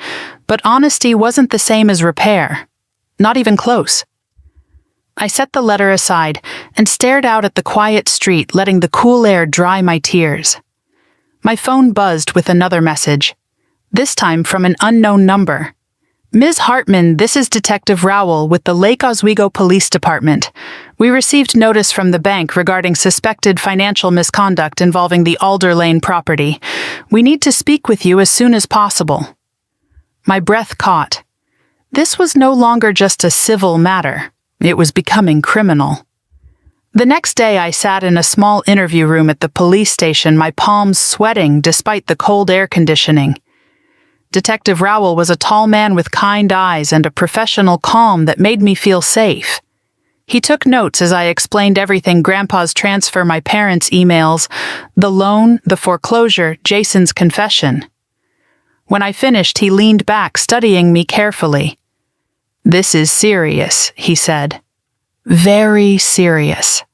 But honesty wasn't the same as repair. Not even close. I set the letter aside and stared out at the quiet street, letting the cool air dry my tears. My phone buzzed with another message, this time from an unknown number. "Ms. Hartman, this is Detective Rowell with the Lake Oswego Police Department. We received notice from the bank regarding suspected financial misconduct involving the Alder Lane property. We need to speak with you as soon as possible." My breath caught. This was no longer just a civil matter. It was becoming criminal. The next day, I sat in a small interview room at the police station, my palms sweating despite the cold air conditioning. Detective Rowell was a tall man with kind eyes and a professional calm that made me feel safe. He took notes as I explained everything: Grandpa's transfer, my parents' emails, the loan, the foreclosure, Jason's confession. When I finished, he leaned back, studying me carefully. "This is serious," he said. "Very serious.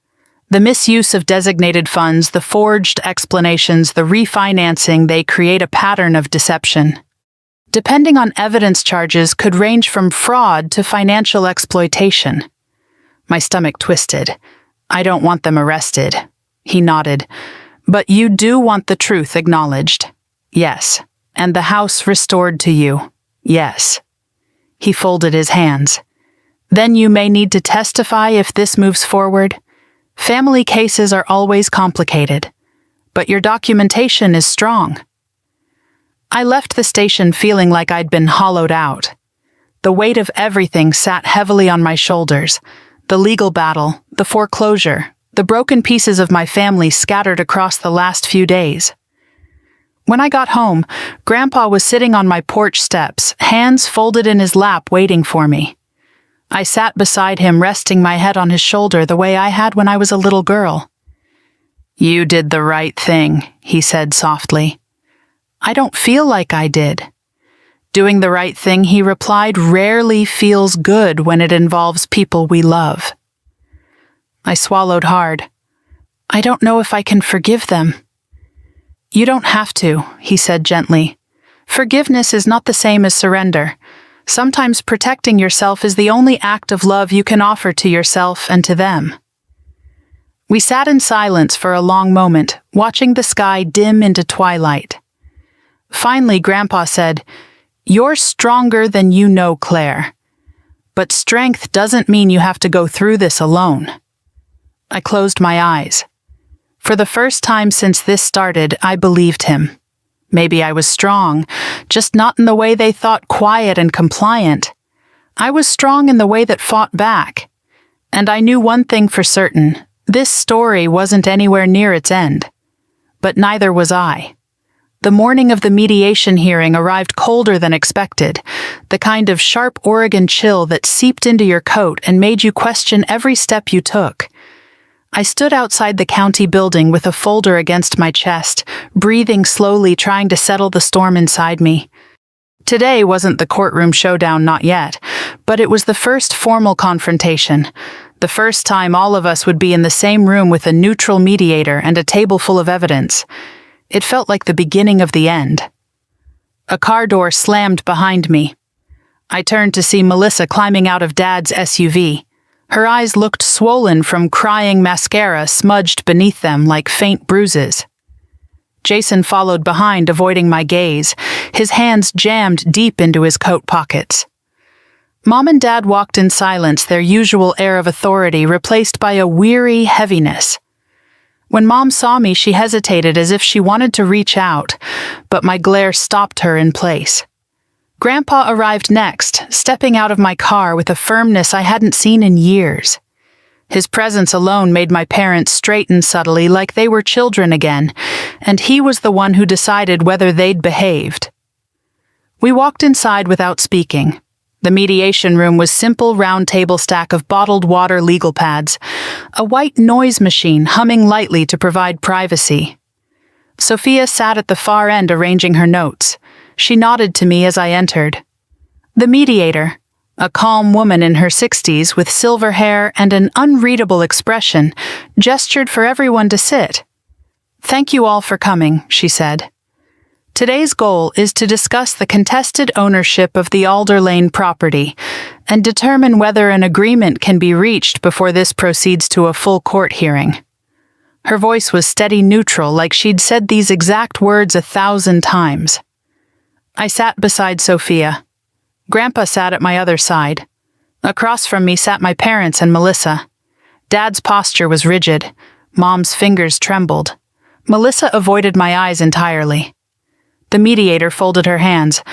The misuse of designated funds, the forged explanations, the refinancing, they create a pattern of deception. Depending on evidence, charges could range from fraud to financial exploitation." My stomach twisted. "I don't want them arrested." He nodded. "But you do want the truth acknowledged." "Yes." "And the house restored to you." "Yes." He folded his hands. "Then you may need to testify if this moves forward. Family cases are always complicated, but your documentation is strong." I left the station feeling like I'd been hollowed out. The weight of everything sat heavily on my shoulders. The legal battle, the foreclosure, the broken pieces of my family scattered across the last few days. When I got home, Grandpa was sitting on my porch steps, hands folded in his lap, waiting for me. I sat beside him, resting my head on his shoulder the way I had when I was a little girl. "You did the right thing," he said softly. "I don't feel like I did." "Doing the right thing," he replied, "rarely feels good when it involves people we love." I swallowed hard. "I don't know if I can forgive them." "You don't have to," he said gently. "Forgiveness is not the same as surrender. Sometimes protecting yourself is the only act of love you can offer to yourself and to them. We sat in silence for a long moment, watching the sky dim into twilight. Finally, Grandpa said, "You're stronger than you know, Claire. But strength doesn't mean you have to go through this alone." I closed my eyes. For the first time since this started, I believed him. Maybe I was strong, just not in the way they thought quiet and compliant. I was strong in the way that fought back. And I knew one thing for certain. This story wasn't anywhere near its end. But neither was I. The morning of the mediation hearing arrived colder than expected, the kind of sharp Oregon chill that seeped into your coat and made you question every step you took. I stood outside the county building with a folder against my chest, breathing slowly, trying to settle the storm inside me. Today wasn't the courtroom showdown, not yet, but it was the first formal confrontation. The first time all of us would be in the same room with a neutral mediator and a table full of evidence. It felt like the beginning of the end. A car door slammed behind me. I turned to see Melissa climbing out of Dad's SUV. Her eyes looked swollen from crying mascara smudged beneath them like faint bruises. Jason followed behind, avoiding my gaze, his hands jammed deep into his coat pockets. Mom and Dad walked in silence, their usual air of authority replaced by a weary heaviness. When Mom saw me, she hesitated as if she wanted to reach out, but my glare stopped her in place. Grandpa arrived next, stepping out of my car with a firmness I hadn't seen in years. His presence alone made my parents straighten subtly like they were children again, and he was the one who decided whether they'd behaved. We walked inside without speaking. The mediation room was simple round table stack of bottled water legal pads, a white noise machine humming lightly to provide privacy. Sophia sat at the far end arranging her notes. She nodded to me as I entered. The mediator, a calm woman in her 60s with silver hair and an unreadable expression, gestured for everyone to sit. "Thank you all for coming," she said. "Today's goal is to discuss the contested ownership of the Alder Lane property and determine whether an agreement can be reached before this proceeds to a full court hearing." Her voice was steady neutral, like she'd said these exact words 1,000 times. I sat beside Sophia. Grandpa sat at my other side. Across from me sat my parents and Melissa. Dad's posture was rigid. Mom's fingers trembled. Melissa avoided my eyes entirely. The mediator folded her hands.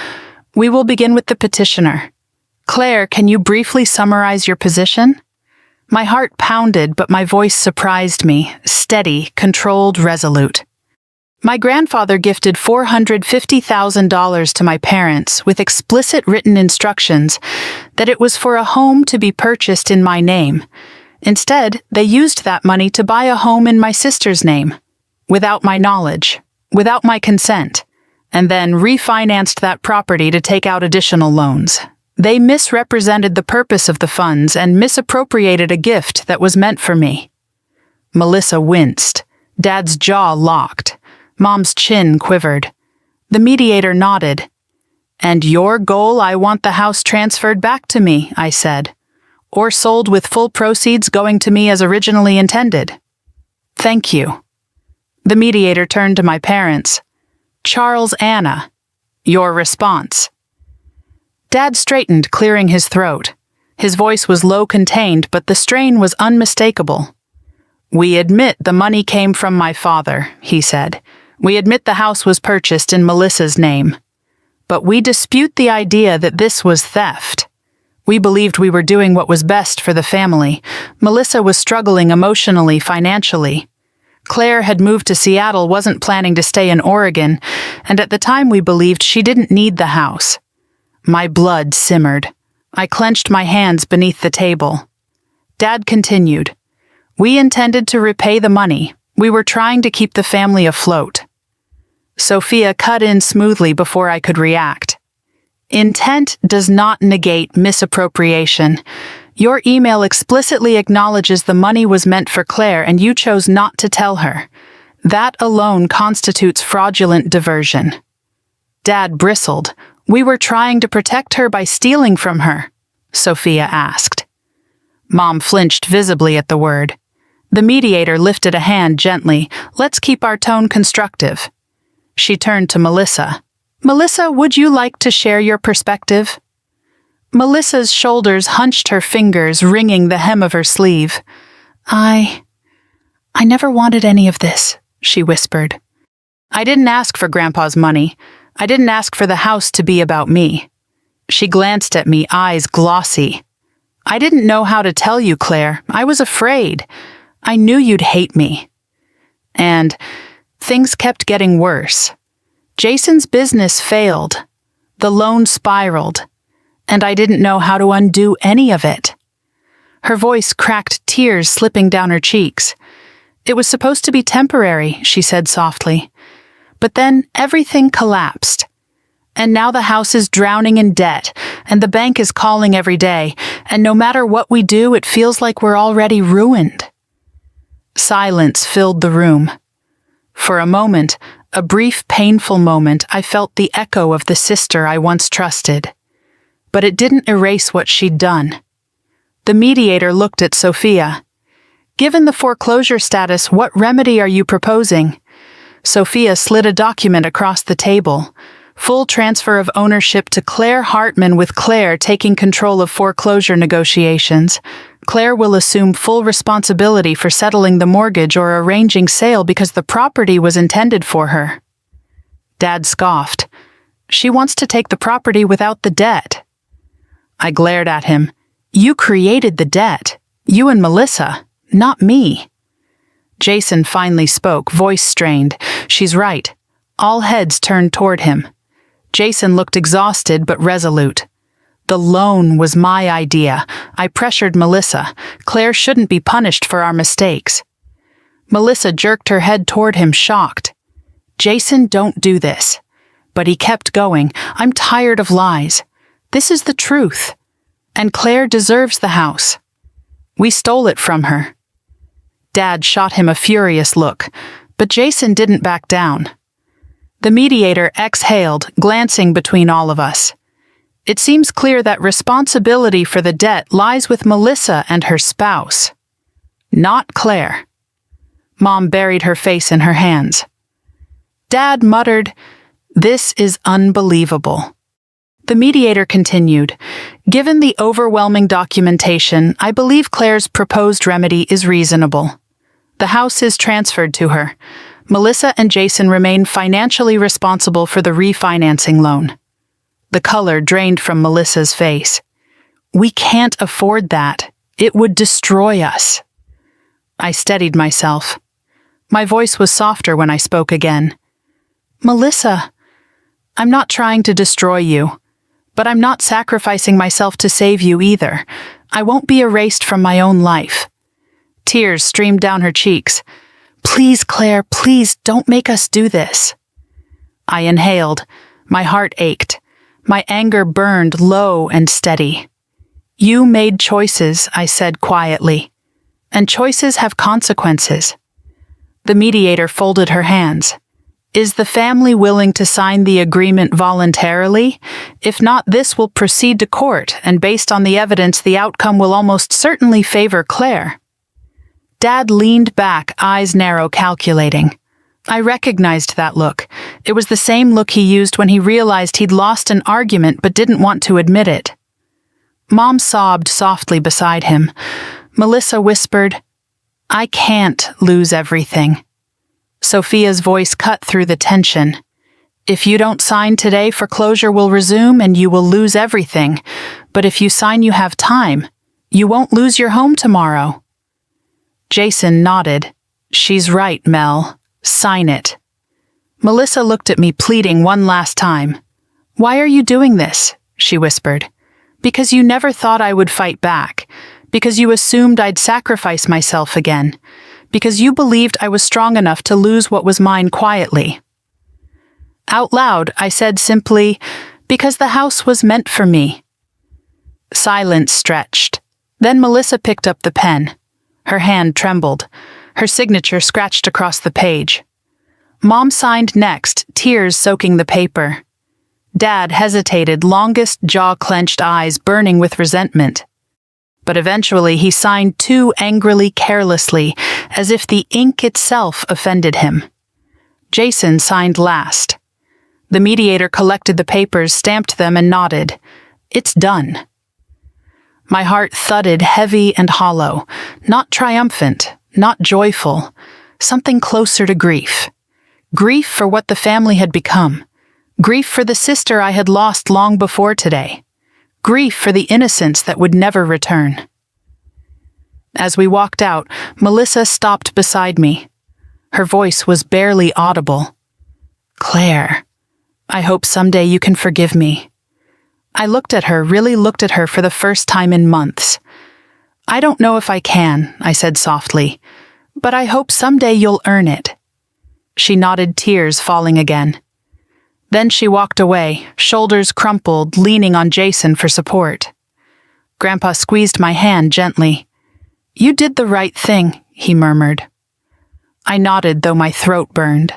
"We will begin with the petitioner. Claire, can you briefly summarize your position?" My heart pounded, but my voice surprised me, steady, controlled, resolute. My grandfather gifted $450,000 to my parents with explicit written instructions that it was for a home to be purchased in my name. Instead, they used that money to buy a home in my sister's name, without my knowledge, without my consent, and then refinanced that property to take out additional loans. They misrepresented the purpose of the funds and misappropriated a gift that was meant for me. Melissa winced. Dad's jaw locked. Mom's chin quivered. The mediator nodded. "And your goal, I want the house transferred back to me," I said, "or sold with full proceeds going to me as originally intended." "Thank you." The mediator turned to my parents. "Charles, Anna, your response." Dad straightened, clearing his throat. His voice was low-contained, but the strain was unmistakable. "We admit the money came from my father," he said. "We admit the house was purchased in Melissa's name. But we dispute the idea that this was theft. We believed we were doing what was best for the family. Melissa was struggling emotionally, financially. Claire had moved to Seattle, wasn't planning to stay in Oregon, and at the time we believed she didn't need the house." My blood simmered. I clenched my hands beneath the table. Dad continued. "We intended to repay the money. We were trying to keep the family afloat." Sophia cut in smoothly before I could react. "Intent does not negate misappropriation. Your email explicitly acknowledges the money was meant for Claire and you chose not to tell her. That alone constitutes fraudulent diversion." Dad bristled. We were trying to protect her by stealing from her, Sophia asked. Mom flinched visibly at the word. The mediator lifted a hand gently. Let's keep our tone constructive. She turned to Melissa. Melissa, would you like to share your perspective? Melissa's shoulders hunched, her fingers wringing the hem of her sleeve. I never wanted any of this, she whispered. I didn't ask for Grandpa's money. I didn't ask for the house to be about me. She glanced at me, eyes glossy. I didn't know how to tell you, Claire. I was afraid. I knew you'd hate me. And things kept getting worse. Jason's business failed. The loan spiraled. And I didn't know how to undo any of it. Her voice cracked, tears slipping down her cheeks. It was supposed to be temporary, she said softly. But then everything collapsed. And now the house is drowning in debt, and the bank is calling every day, and no matter what we do, it feels like we're already ruined. Silence filled the room. For a moment, a brief, painful moment, I felt the echo of the sister I once trusted. But it didn't erase what she'd done. The mediator looked at Sophia. Given the foreclosure status, what remedy are you proposing? Sophia slid a document across the table. Full transfer of ownership to Claire Hartman, with Claire taking control of foreclosure negotiations. Claire will assume full responsibility for settling the mortgage or arranging sale because the property was intended for her. Dad scoffed. She wants to take the property without the debt. I glared at him. You created the debt. You and Melissa, not me. Jason finally spoke, voice strained. She's right. All heads turned toward him. Jason looked exhausted but resolute. The loan was my idea. I pressured Melissa. Claire shouldn't be punished for our mistakes. Melissa jerked her head toward him, shocked. Jason, don't do this. But he kept going. I'm tired of lies. This is the truth. And Claire deserves the house. We stole it from her. Dad shot him a furious look, but Jason didn't back down. The mediator exhaled, glancing between all of us. It seems clear that responsibility for the debt lies with Melissa and her spouse, not Claire. Mom buried her face in her hands. Dad muttered, "This is unbelievable." The mediator continued, "Given the overwhelming documentation, I believe Claire's proposed remedy is reasonable. The house is transferred to her. Melissa and Jason remain financially responsible for the refinancing loan." The color drained from Melissa's face. "We can't afford that. It would destroy us." I steadied myself. My voice was softer when I spoke again. "Melissa, I'm not trying to destroy you, but I'm not sacrificing myself to save you either. I won't be erased from my own life." Tears streamed down her cheeks. "Please, Claire, please don't make us do this." I inhaled. My heart ached. My anger burned low and steady. "You made choices," I said quietly. "And choices have consequences." The mediator folded her hands. "Is the family willing to sign the agreement voluntarily? If not, this will proceed to court, and based on the evidence, the outcome will almost certainly favor Claire." Dad leaned back, eyes narrow, calculating. I recognized that look. It was the same look he used when he realized he'd lost an argument but didn't want to admit it. Mom sobbed softly beside him. Melissa whispered, "I can't lose everything." Sophia's voice cut through the tension. "If you don't sign today, foreclosure will resume and you will lose everything. But if you sign, you have time. You won't lose your home tomorrow." Jason nodded. "She's right, Mel. Sign it." Melissa looked at me, pleading one last time. "Why are you doing this?" she whispered. "Because you never thought I would fight back. Because you assumed I'd sacrifice myself again. Because you believed I was strong enough to lose what was mine quietly." Out loud, I said simply, "Because the house was meant for me." Silence stretched. Then Melissa picked up the pen. Her hand trembled. Her signature scratched across the page. Mom signed next, tears soaking the paper. Dad hesitated, longest jaw-clenched eyes burning with resentment. But eventually he signed too angrily, carelessly, as if the ink itself offended him. Jason signed last. The mediator collected the papers, stamped them, and nodded. "It's done." My heart thudded, heavy and hollow, not triumphant, not joyful, something closer to grief. Grief for what the family had become. Grief for the sister I had lost long before today. Grief for the innocence that would never return. As we walked out, Melissa stopped beside me. Her voice was barely audible. "Claire, I hope someday you can forgive me." I looked at her, really looked at her for the first time in months. "I don't know if I can," I said softly, "but I hope someday you'll earn it." She nodded, tears falling again. Then she walked away, shoulders crumpled, leaning on Jason for support. Grandpa squeezed my hand gently. "You did the right thing," he murmured. I nodded, though my throat burned.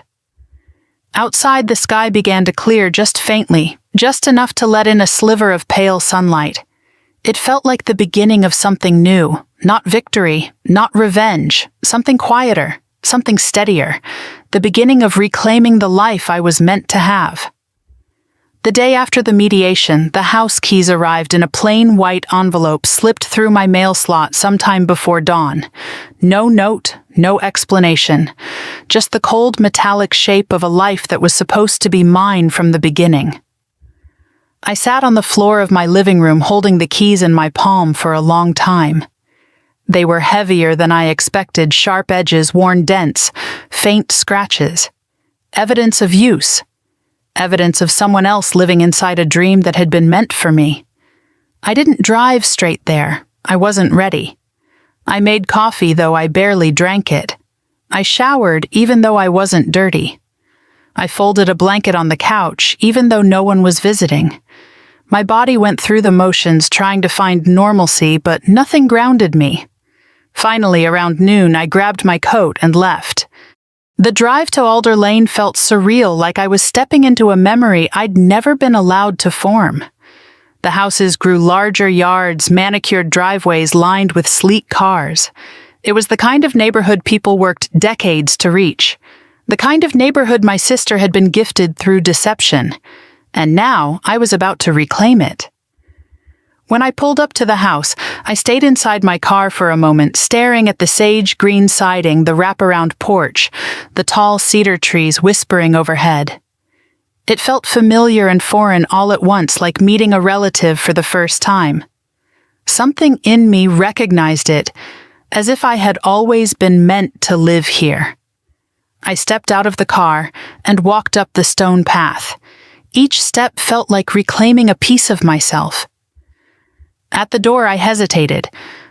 Outside, the sky began to clear just faintly, just enough to let in a sliver of pale sunlight. It felt like the beginning of something new, not victory, not revenge, something quieter, something steadier, the beginning of reclaiming the life I was meant to have. The day after the mediation, the house keys arrived in a plain white envelope slipped through my mail slot sometime before dawn. No note, no explanation, just the cold metallic shape of a life that was supposed to be mine from the beginning. I sat on the floor of my living room holding the keys in my palm for a long time. They were heavier than I expected, sharp edges, worn dents, faint scratches. Evidence of use. Evidence of someone else living inside a dream that had been meant for me. I didn't drive straight there. I wasn't ready. I made coffee, though I barely drank it. I showered, even though I wasn't dirty. I folded a blanket on the couch, even though no one was visiting. My body went through the motions trying to find normalcy, but nothing grounded me. Finally, around noon, I grabbed my coat and left. The drive to Alder Lane felt surreal, like I was stepping into a memory I'd never been allowed to form. The houses grew larger, yards, manicured driveways lined with sleek cars. It was the kind of neighborhood people worked decades to reach. The kind of neighborhood my sister had been gifted through deception. And now I was about to reclaim it. When I pulled up to the house, I stayed inside my car for a moment, staring at the sage green siding, the wraparound porch, the tall cedar trees whispering overhead. It felt familiar and foreign all at once, like meeting a relative for the first time. Something in me recognized it, as if I had always been meant to live here. I stepped out of the car and walked up the stone path. Each step felt like reclaiming a piece of myself. At the door, I hesitated.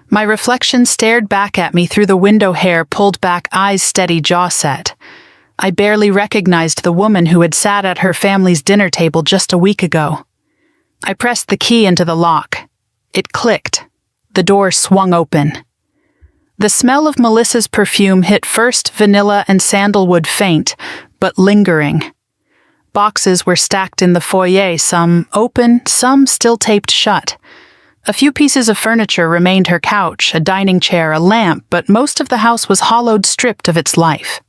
My reflection stared back at me through the window, hair pulled back, eyes steady, jaw set. I barely recognized the woman who had sat at her family's dinner table just a week ago. I pressed the key into the lock. It clicked. The door swung open. The smell of Melissa's perfume hit first vanilla and sandalwood, faint, but lingering. Boxes were stacked in the foyer, some open, some still taped shut. A few pieces of furniture remained: her couch, a dining chair, a lamp, but most of the house was hollowed, stripped of its life.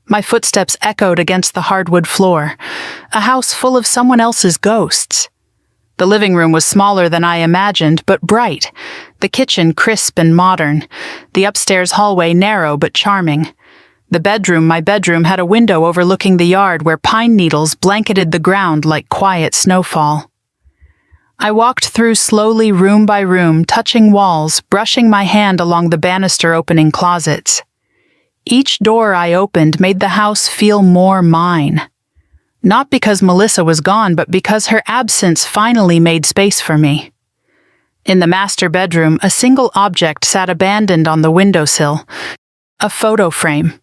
My footsteps echoed against the hardwood floor, a house full of someone else's ghosts. The living room was smaller than I imagined, but bright, the kitchen crisp and modern, the upstairs hallway narrow but charming. The bedroom, my bedroom, had a window overlooking the yard where pine needles blanketed the ground like quiet snowfall. I walked through slowly, room by room, touching walls, brushing my hand along the banister opening closets. Each door I opened made the house feel more mine. Not because Melissa was gone, but because her absence finally made space for me. In the master bedroom, a single object sat abandoned on the windowsill, a photo frame.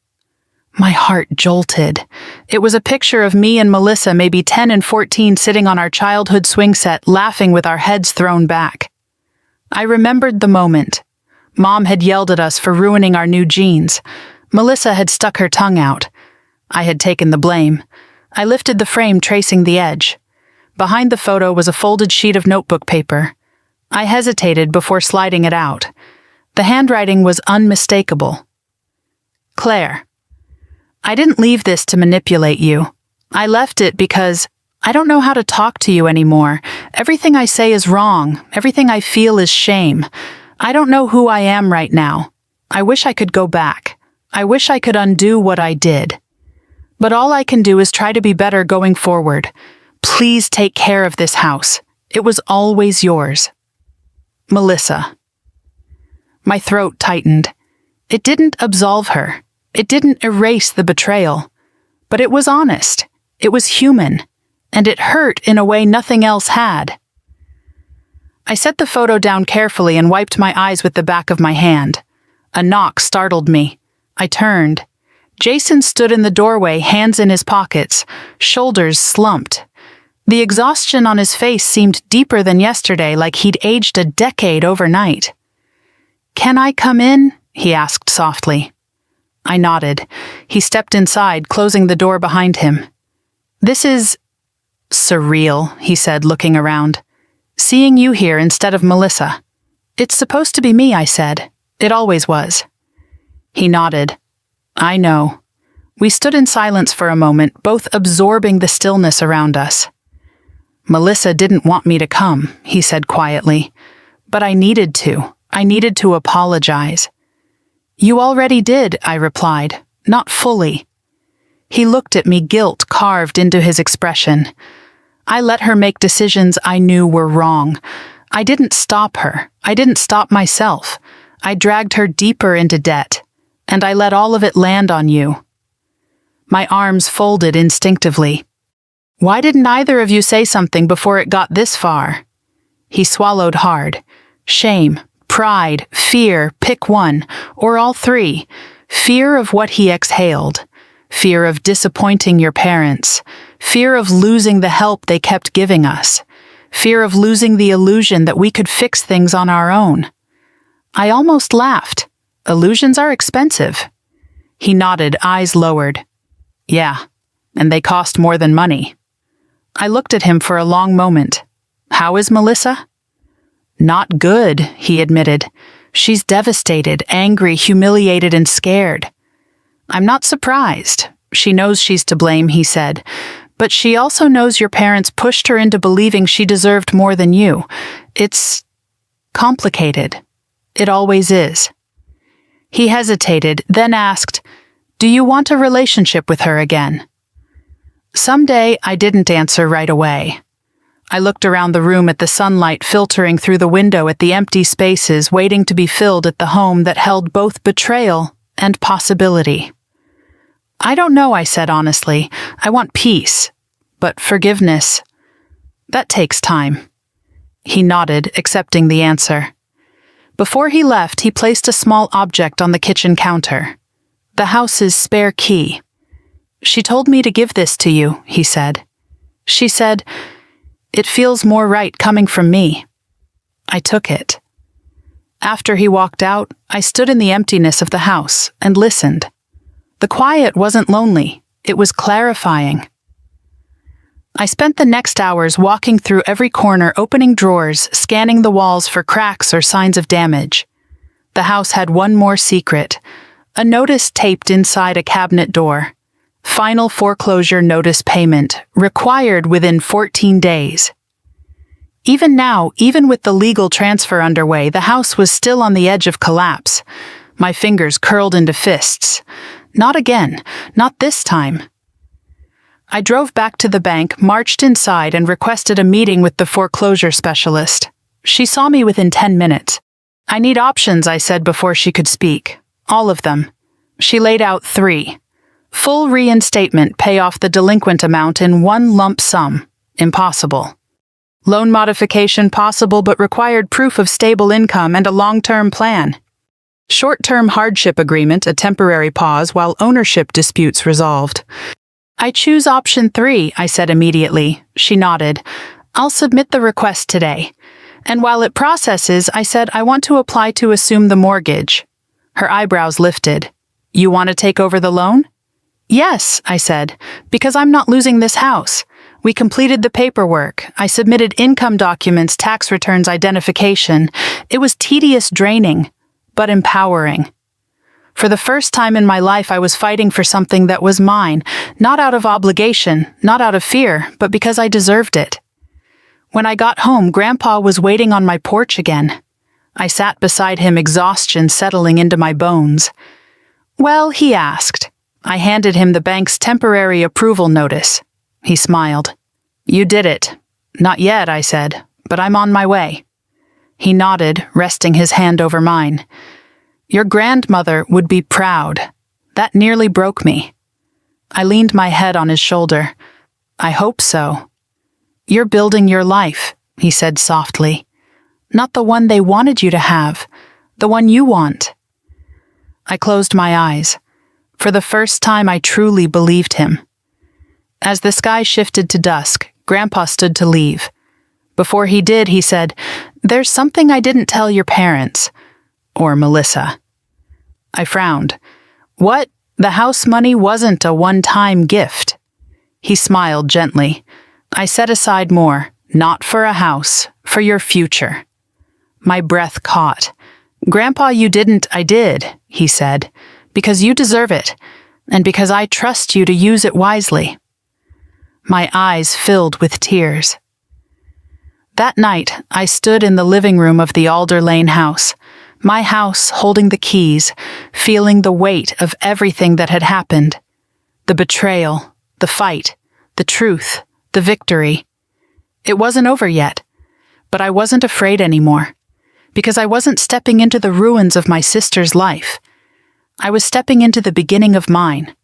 My heart jolted. It was a picture of me and Melissa, maybe 10 and 14, sitting on our childhood swing set, laughing with our heads thrown back. I remembered the moment. Mom had yelled at us for ruining our new jeans. Melissa had stuck her tongue out. I had taken the blame. I lifted the frame, tracing the edge. Behind the photo was a folded sheet of notebook paper. I hesitated before sliding it out. The handwriting was unmistakable. Claire, I didn't leave this to manipulate you. I left it because I don't know how to talk to you anymore. Everything I say is wrong. Everything I feel is shame. I don't know who I am right now. I wish I could go back. I wish I could undo what I did. But all I can do is try to be better going forward. Please take care of this house. It was always yours. Melissa. My throat tightened. It didn't absolve her. It didn't erase the betrayal. But it was honest. It was human. And it hurt in a way nothing else had. I set the photo down carefully and wiped my eyes with the back of my hand. A knock startled me. I turned. Jason stood in the doorway, hands in his pockets, shoulders slumped. The exhaustion on his face seemed deeper than yesterday, like he'd aged a decade overnight. "Can I come in?" he asked softly. I nodded. He stepped inside, closing the door behind him. "This is surreal," he said, looking around. "Seeing you here instead of Melissa." "It's supposed to be me," I said. "It always was." He nodded. "I know." We stood in silence for a moment, both absorbing the stillness around us. "Melissa didn't want me to come," he said quietly. "But I needed to. I needed to apologize." "You already did," I replied. "Not fully." He looked at me, guilt carved into his expression. I let her make decisions I knew were wrong. I didn't stop her. I didn't stop myself. I dragged her deeper into debt, and I let all of it land on you. My arms folded instinctively. "Why didn't either of you say something before it got this far?" He swallowed hard. Shame, pride, fear, pick one, or all three. Fear of what he exhaled. Fear of disappointing your parents. Fear of losing the help they kept giving us. Fear of losing the illusion that we could fix things on our own. I almost laughed. Illusions are expensive. He nodded, eyes lowered. "Yeah, and they cost more than money." I looked at him for a long moment. "How is Melissa?" "Not good," he admitted. "She's devastated, angry, humiliated, and scared." "I'm not surprised. She knows she's to blame," he said. "But she also knows your parents pushed her into believing she deserved more than you. It's complicated. It always is." He hesitated, then asked, "Do you want a relationship with her again?" Someday, I didn't answer right away. I looked around the room at the sunlight filtering through the window at the empty spaces waiting to be filled at the home that held both betrayal and possibility. "I don't know," I said honestly. "I want peace. But forgiveness, that takes time." He nodded, accepting the answer. Before he left, he placed a small object on the kitchen counter. The house's spare key. "She told me to give this to you," he said. "She said, 'It feels more right coming from me.'" I took it. After he walked out, I stood in the emptiness of the house and listened. The quiet wasn't lonely. It was clarifying. I spent the next hours walking through every corner, opening drawers, scanning the walls for cracks or signs of damage. The house had one more secret. A notice taped inside a cabinet door. Final foreclosure notice payment, required within 14 days. Even now, even with the legal transfer underway, the house was still on the edge of collapse. My fingers curled into fists. Not again. Not this time. I drove back to the bank, marched inside, and requested a meeting with the foreclosure specialist. She saw me within 10 minutes. "I need options," I said before she could speak. "All of them." She laid out 3. Full reinstatement, pay off the delinquent amount in one lump sum. Impossible. Loan modification possible but required proof of stable income and a long-term plan. Short-term hardship agreement, a temporary pause while ownership disputes resolved. "I choose option 3, I said immediately. She nodded. "I'll submit the request today." And while it processes, I said I want to apply to assume the mortgage. Her eyebrows lifted. "You want to take over the loan?" "Yes," I said, "because I'm not losing this house. We completed the paperwork. I submitted income documents, tax returns, identification. It was tedious, draining, but empowering. For the first time in my life, I was fighting for something that was mine, not out of obligation, not out of fear, but because I deserved it. When I got home, Grandpa was waiting on my porch again. I sat beside him, exhaustion settling into my bones. "Well," he asked. I handed him the bank's temporary approval notice. He smiled. "You did it." "Not yet," I said, "but I'm on my way." He nodded, resting his hand over mine. "Your grandmother would be proud." That nearly broke me. I leaned my head on his shoulder. "I hope so." "You're building your life," he said softly. "Not the one they wanted you to have, the one you want." I closed my eyes. For the first time, I truly believed him. As the sky shifted to dusk, Grandpa stood to leave. Before he did, he said, "There's something I didn't tell your parents. Or Melissa." I frowned. "What? The house money wasn't a one-time gift." He smiled gently. "I set aside more, not for a house, for your future." My breath caught. "Grandpa, you didn't." "I did," he said, "because you deserve it, and because I trust you to use it wisely." My eyes filled with tears. That night, I stood in the living room of the Alder Lane house, my house holding the keys, feeling the weight of everything that had happened. The betrayal, the fight, the truth, the victory. It wasn't over yet, but I wasn't afraid anymore, because I wasn't stepping into the ruins of my sister's life. I was stepping into the beginning of mine.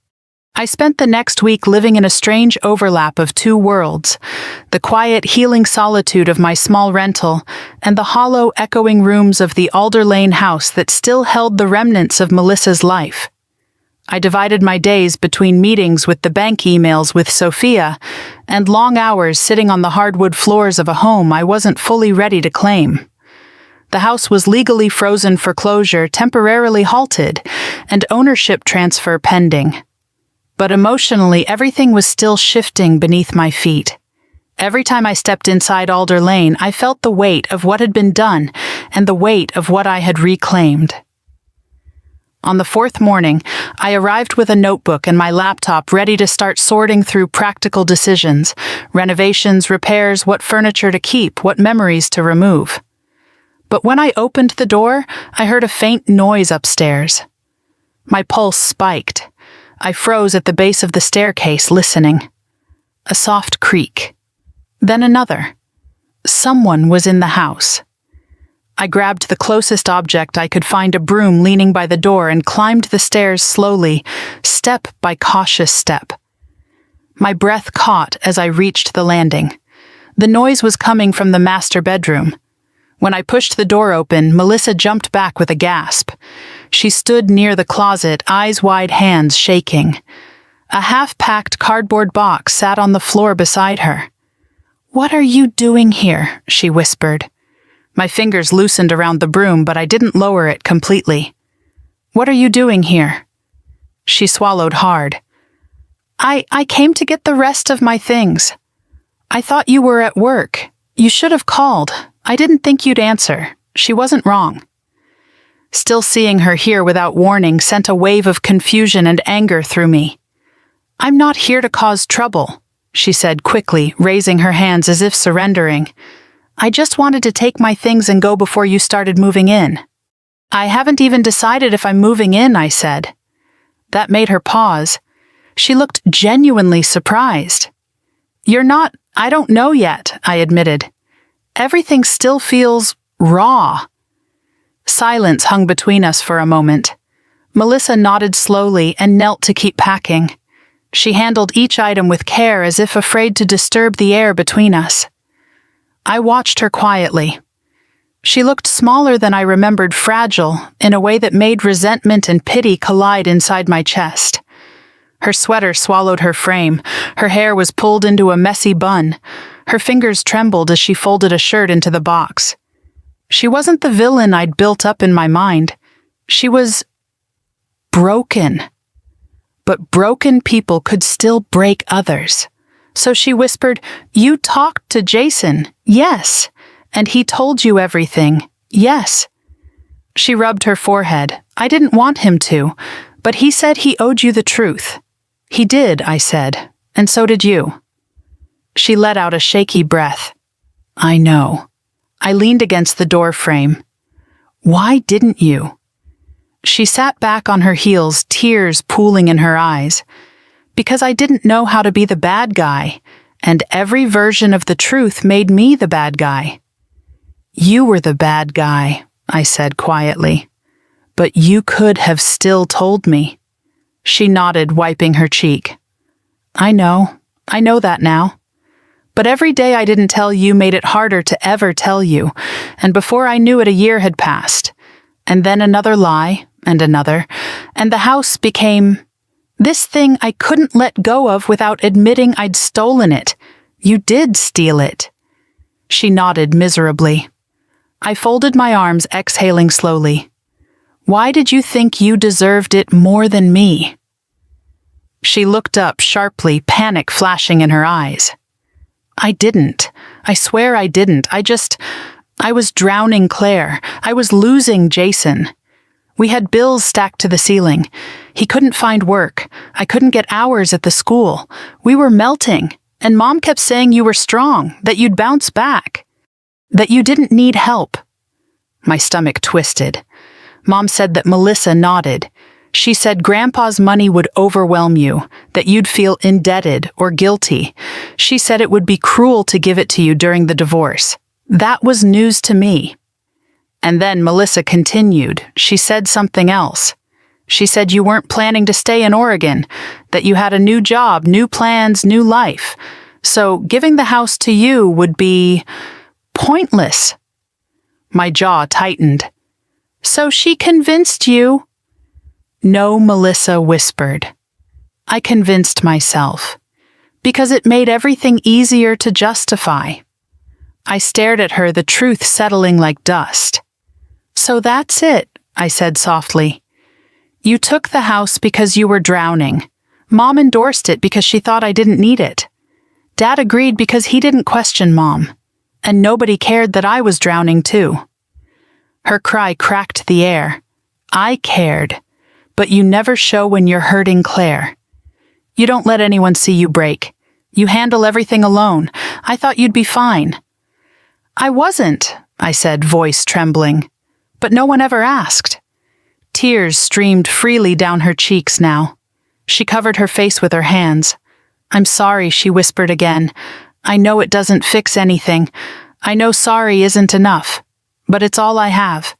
I spent the next week living in a strange overlap of two worlds, the quiet, healing solitude of my small rental and the hollow, echoing rooms of the Alder Lane house that still held the remnants of Melissa's life. I divided my days between meetings with the bank, emails with Sophia, and long hours sitting on the hardwood floors of a home I wasn't fully ready to claim. The house was legally frozen for closure, temporarily halted, and ownership transfer pending. But emotionally, everything was still shifting beneath my feet. Every time I stepped inside Alder Lane, I felt the weight of what had been done and the weight of what I had reclaimed. On the fourth morning, I arrived with a notebook and my laptop ready to start sorting through practical decisions, renovations, repairs, what furniture to keep, what memories to remove. But when I opened the door, I heard a faint noise upstairs. My pulse spiked. I froze at the base of the staircase, listening. A soft creak. Then another. Someone was in the house. I grabbed the closest object I could find, a broom leaning by the door, and climbed the stairs slowly, step by cautious step. My breath caught as I reached the landing. The noise was coming from the master bedroom. When I pushed the door open, Melissa jumped back with a gasp. She stood near the closet, eyes wide, hands shaking. A half-packed cardboard box sat on the floor beside her. "What are you doing here?" she whispered. My fingers loosened around the broom, but I didn't lower it completely. "What are you doing here?" She swallowed hard. I came to get the rest of my things. I thought you were at work. You should have called. I didn't think you'd answer." She wasn't wrong. Still seeing her here without warning sent a wave of confusion and anger through me. "I'm not here to cause trouble," she said quickly, raising her hands as if surrendering. "I just wanted to take my things and go before you started moving in." "I haven't even decided if I'm moving in," I said. That made her pause. She looked genuinely surprised. "You're not, I don't know yet," I admitted. "Everything still feels raw." Silence hung between us for a moment. Melissa nodded slowly and knelt to keep packing. She handled each item with care, as if afraid to disturb the air between us. I watched her quietly. She looked smaller than I remembered, fragile, in a way that made resentment and pity collide inside my chest. Her sweater swallowed her frame. Her hair was pulled into a messy bun. Her fingers trembled as she folded a shirt into the box. She wasn't the villain I'd built up in my mind. She was broken. But broken people could still break others. So she whispered, "You talked to Jason, yes. And he told you everything, yes." She rubbed her forehead. "I didn't want him to, but he said he owed you the truth." "He did," I said, "and so did you." She let out a shaky breath. "I know." I leaned against the door frame. "Why didn't you?" She sat back on her heels, tears pooling in her eyes. "Because I didn't know how to be the bad guy, and every version of the truth made me the bad guy." "You were the bad guy," I said quietly. "But you could have still told me." She nodded, wiping her cheek. I know that now. But every day I didn't tell you made it harder to ever tell you, and before I knew it, a year had passed. And then another lie, and another, and the house became this thing I couldn't let go of without admitting I'd stolen it. You did steal it. She nodded miserably. I folded my arms, exhaling slowly. Why did you think you deserved it more than me? She looked up sharply, panic flashing in her eyes. I didn't. I swear I didn't. I was drowning Claire. I was losing Jason. We had bills stacked to the ceiling. He couldn't find work. I couldn't get hours at the school. We were melting, and Mom kept saying you were strong, that you'd bounce back, that you didn't need help. My stomach twisted. Mom said that Melissa nodded. She said Grandpa's money would overwhelm you, that you'd feel indebted or guilty. She said it would be cruel to give it to you during the divorce. That was news to me. And then Melissa continued. She said something else. She said you weren't planning to stay in Oregon, that you had a new job, new plans, new life. So giving the house to you would be pointless. My jaw tightened. So she convinced you? No, Melissa whispered. I convinced myself, because it made everything easier to justify. I stared at her, the truth settling like dust. So that's it, I said softly. You took the house because you were drowning. Mom endorsed it because she thought I didn't need it. Dad agreed because he didn't question Mom. And nobody cared that I was drowning too. Her cry cracked the air. I cared. But you never show when you're hurting Claire. You don't let anyone see you break. You handle everything alone. I thought you'd be fine. I wasn't, I said, voice trembling. But no one ever asked. Tears streamed freely down her cheeks now. She covered her face with her hands. I'm sorry, she whispered again. I know it doesn't fix anything. I know sorry isn't enough. But it's all I have.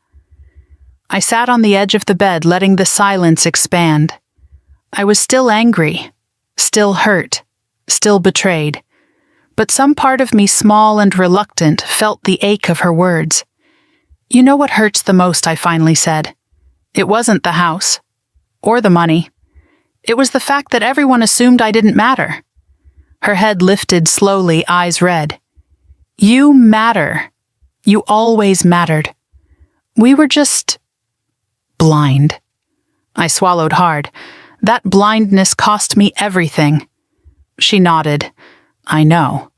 I sat on the edge of the bed, letting the silence expand. I was still angry, still hurt, still betrayed. But some part of me, small and reluctant, felt the ache of her words. You know what hurts the most, I finally said. It wasn't the house, or the money. It was the fact that everyone assumed I didn't matter. Her head lifted slowly, eyes red. You matter. You always mattered. We were just blind. I swallowed hard. That blindness cost me everything. She nodded. I know.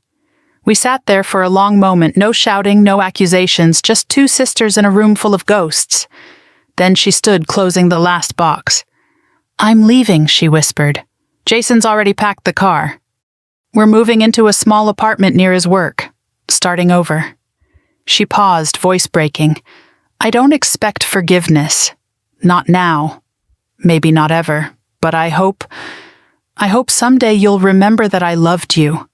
We sat there for a long moment, no shouting, no accusations, just two sisters in a room full of ghosts. Then she stood, closing the last box. I'm leaving, she whispered. Jason's already packed the car. We're moving into a small apartment near his work, starting over. She paused, voice breaking. I don't expect forgiveness. Not now. Maybe not ever. But I hope someday you'll remember that I loved you,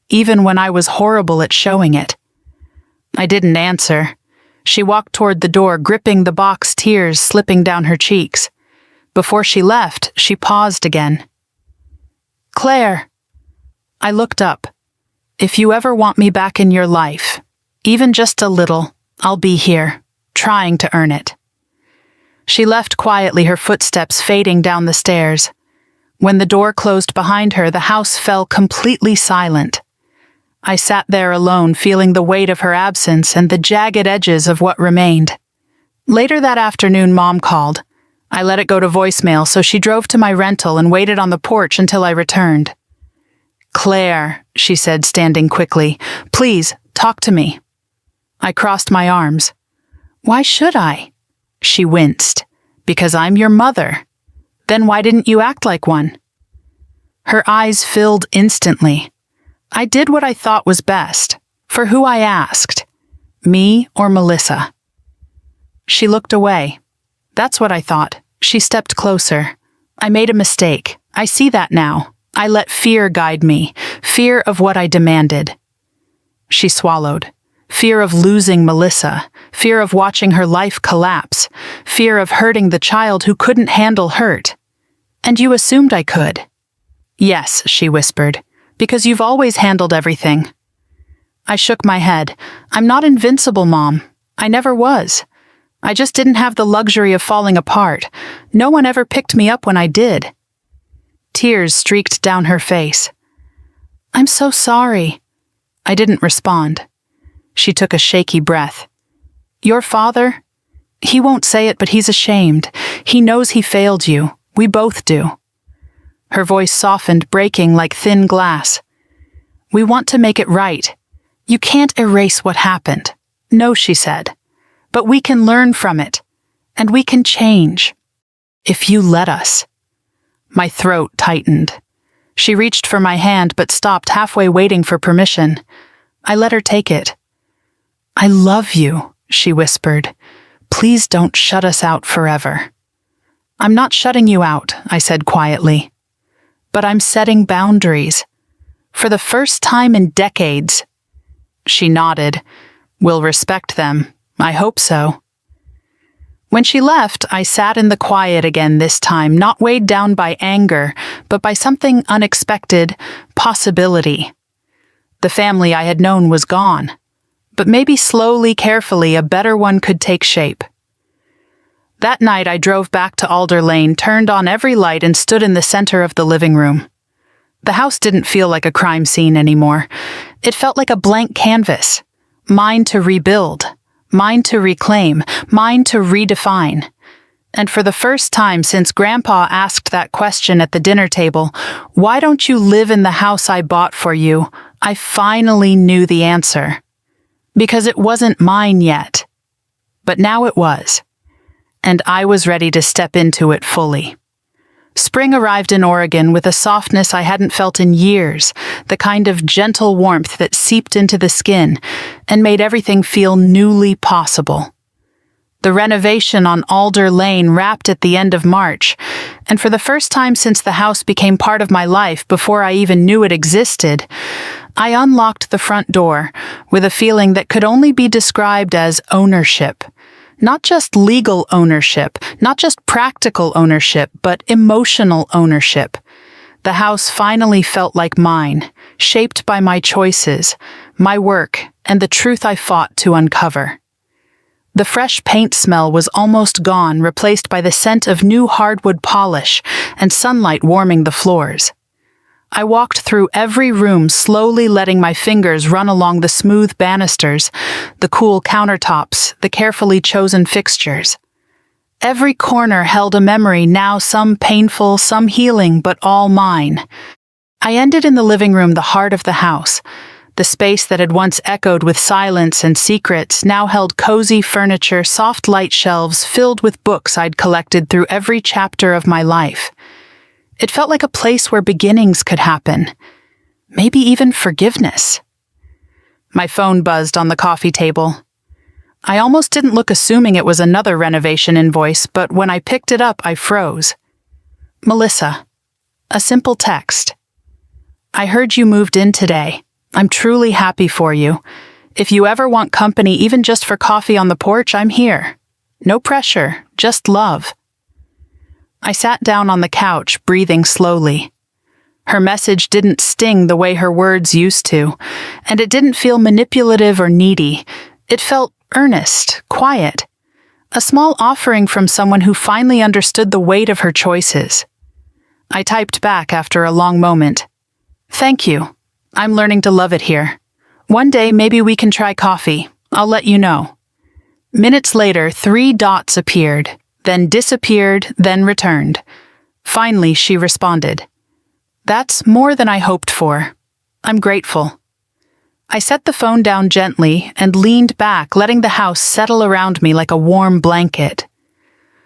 even when I was horrible at showing it. I didn't answer. She walked toward the door, gripping the box, tears slipping down her cheeks. Before she left, she paused again. Claire. I looked up. If you ever want me back in your life, even just a little, I'll be here, trying to earn it. She left quietly, her footsteps fading down the stairs. When the door closed behind her, the house fell completely silent. I sat there alone, feeling the weight of her absence and the jagged edges of what remained. Later that afternoon, Mom called. I let it go to voicemail, so she drove to my rental and waited on the porch until I returned. Claire, she said, standing quickly, please, talk to me. I crossed my arms. Why should I? She winced. Because I'm your mother. Then why didn't you act like one? Her eyes filled instantly. I did what I thought was best, for who I asked, me or Melissa. She looked away. That's what I thought. She stepped closer. I made a mistake. I see that now. I let fear guide me, fear of what I demanded. She swallowed. Fear of losing Melissa, fear of watching her life collapse, fear of hurting the child who couldn't handle hurt. And you assumed I could. Yes, she whispered, because you've always handled everything. I shook my head. I'm not invincible, Mom. I never was. I just didn't have the luxury of falling apart. No one ever picked me up when I did. Tears streaked down her face. I'm so sorry. I didn't respond. She took a shaky breath. Your father? He won't say it, but he's ashamed. He knows he failed you. We both do. Her voice softened, breaking like thin glass. We want to make it right. You can't erase what happened. No, she said. But we can learn from it. And we can change. If you let us. My throat tightened. She reached for my hand, but stopped halfway, waiting for permission. I let her take it. I love you, she whispered. Please don't shut us out forever. I'm not shutting you out, I said quietly. But I'm setting boundaries. For the first time in decades. She nodded. We'll respect them. I hope so. When she left, I sat in the quiet again this time, not weighed down by anger, but by something unexpected, possibility. The family I had known was gone. But maybe slowly, carefully, a better one could take shape. That night I drove back to Alder Lane, turned on every light, and stood in the center of the living room. The house didn't feel like a crime scene anymore. It felt like a blank canvas. Mine to rebuild. Mine to reclaim. Mine to redefine. And for the first time since Grandpa asked that question at the dinner table, why don't you live in the house I bought for you, I finally knew the answer. Because it wasn't mine yet. But now it was. And I was ready to step into it fully. Spring arrived in Oregon with a softness I hadn't felt in years, the kind of gentle warmth that seeped into the skin and made everything feel newly possible. The renovation on Alder Lane wrapped at the end of March, and for the first time since the house became part of my life before I even knew it existed, I unlocked the front door with a feeling that could only be described as ownership. Not just legal ownership, not just practical ownership, but emotional ownership. The house finally felt like mine, shaped by my choices, my work, and the truth I fought to uncover. The fresh paint smell was almost gone, replaced by the scent of new hardwood polish and sunlight warming the floors. I walked through every room, slowly letting my fingers run along the smooth banisters, the cool countertops, the carefully chosen fixtures. Every corner held a memory, now some painful, some healing, but all mine. I ended in the living room, the heart of the house. The space that had once echoed with silence and secrets now held cozy furniture, soft light shelves filled with books I'd collected through every chapter of my life. It felt like a place where beginnings could happen. Maybe even forgiveness. My phone buzzed on the coffee table. I almost didn't look, assuming it was another renovation invoice, but when I picked it up, I froze. Melissa. A simple text. I heard you moved in today. I'm truly happy for you. If you ever want company, even just for coffee on the porch, I'm here. No pressure, just love. I sat down on the couch, breathing slowly. Her message didn't sting the way her words used to, and it didn't feel manipulative or needy. It felt earnest, quiet. A small offering from someone who finally understood the weight of her choices. I typed back after a long moment. Thank you. I'm learning to love it here. One day maybe we can try coffee. I'll let you know. Minutes later, 3 dots appeared. Then disappeared, then returned. Finally, she responded. That's more than I hoped for. I'm grateful." I set the phone down gently and leaned back, letting the house settle around me like a warm blanket.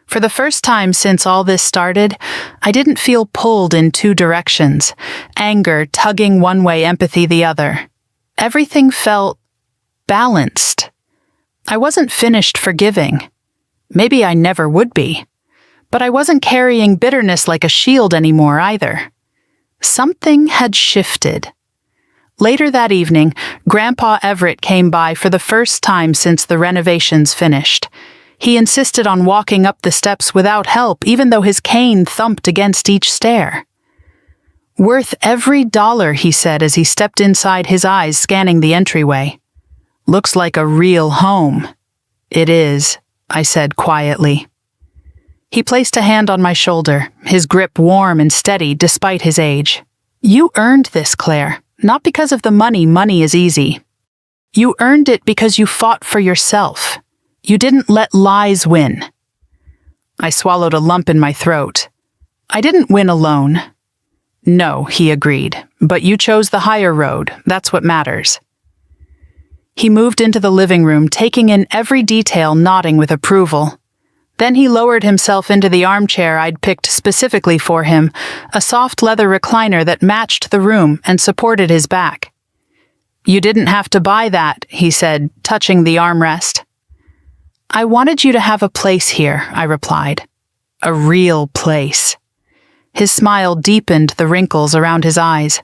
For the first time since all this started, I didn't feel pulled in two directions, anger tugging one way, empathy the other. Everything felt balanced. I wasn't finished forgiving. Maybe I never would be. But I wasn't carrying bitterness like a shield anymore either. Something had shifted. Later that evening, Grandpa Everett came by for the first time since the renovations finished. He insisted on walking up the steps without help, even though his cane thumped against each stair. "Worth every dollar," he said as he stepped inside, his eyes scanning the entryway. "Looks like a real home." "It is," I said quietly. He placed a hand on my shoulder, his grip warm and steady despite his age. "You earned this, Claire. Not because of the money. Money is easy. You earned it because you fought for yourself. You didn't let lies win." I swallowed a lump in my throat. "I didn't win alone." "No," he agreed, "but you chose the higher road. That's what matters." He moved into the living room, taking in every detail, nodding with approval. Then he lowered himself into the armchair I'd picked specifically for him, a soft leather recliner that matched the room and supported his back. "You didn't have to buy that," he said, touching the armrest. "I wanted you to have a place here," I replied. "A real place." His smile deepened the wrinkles around his eyes.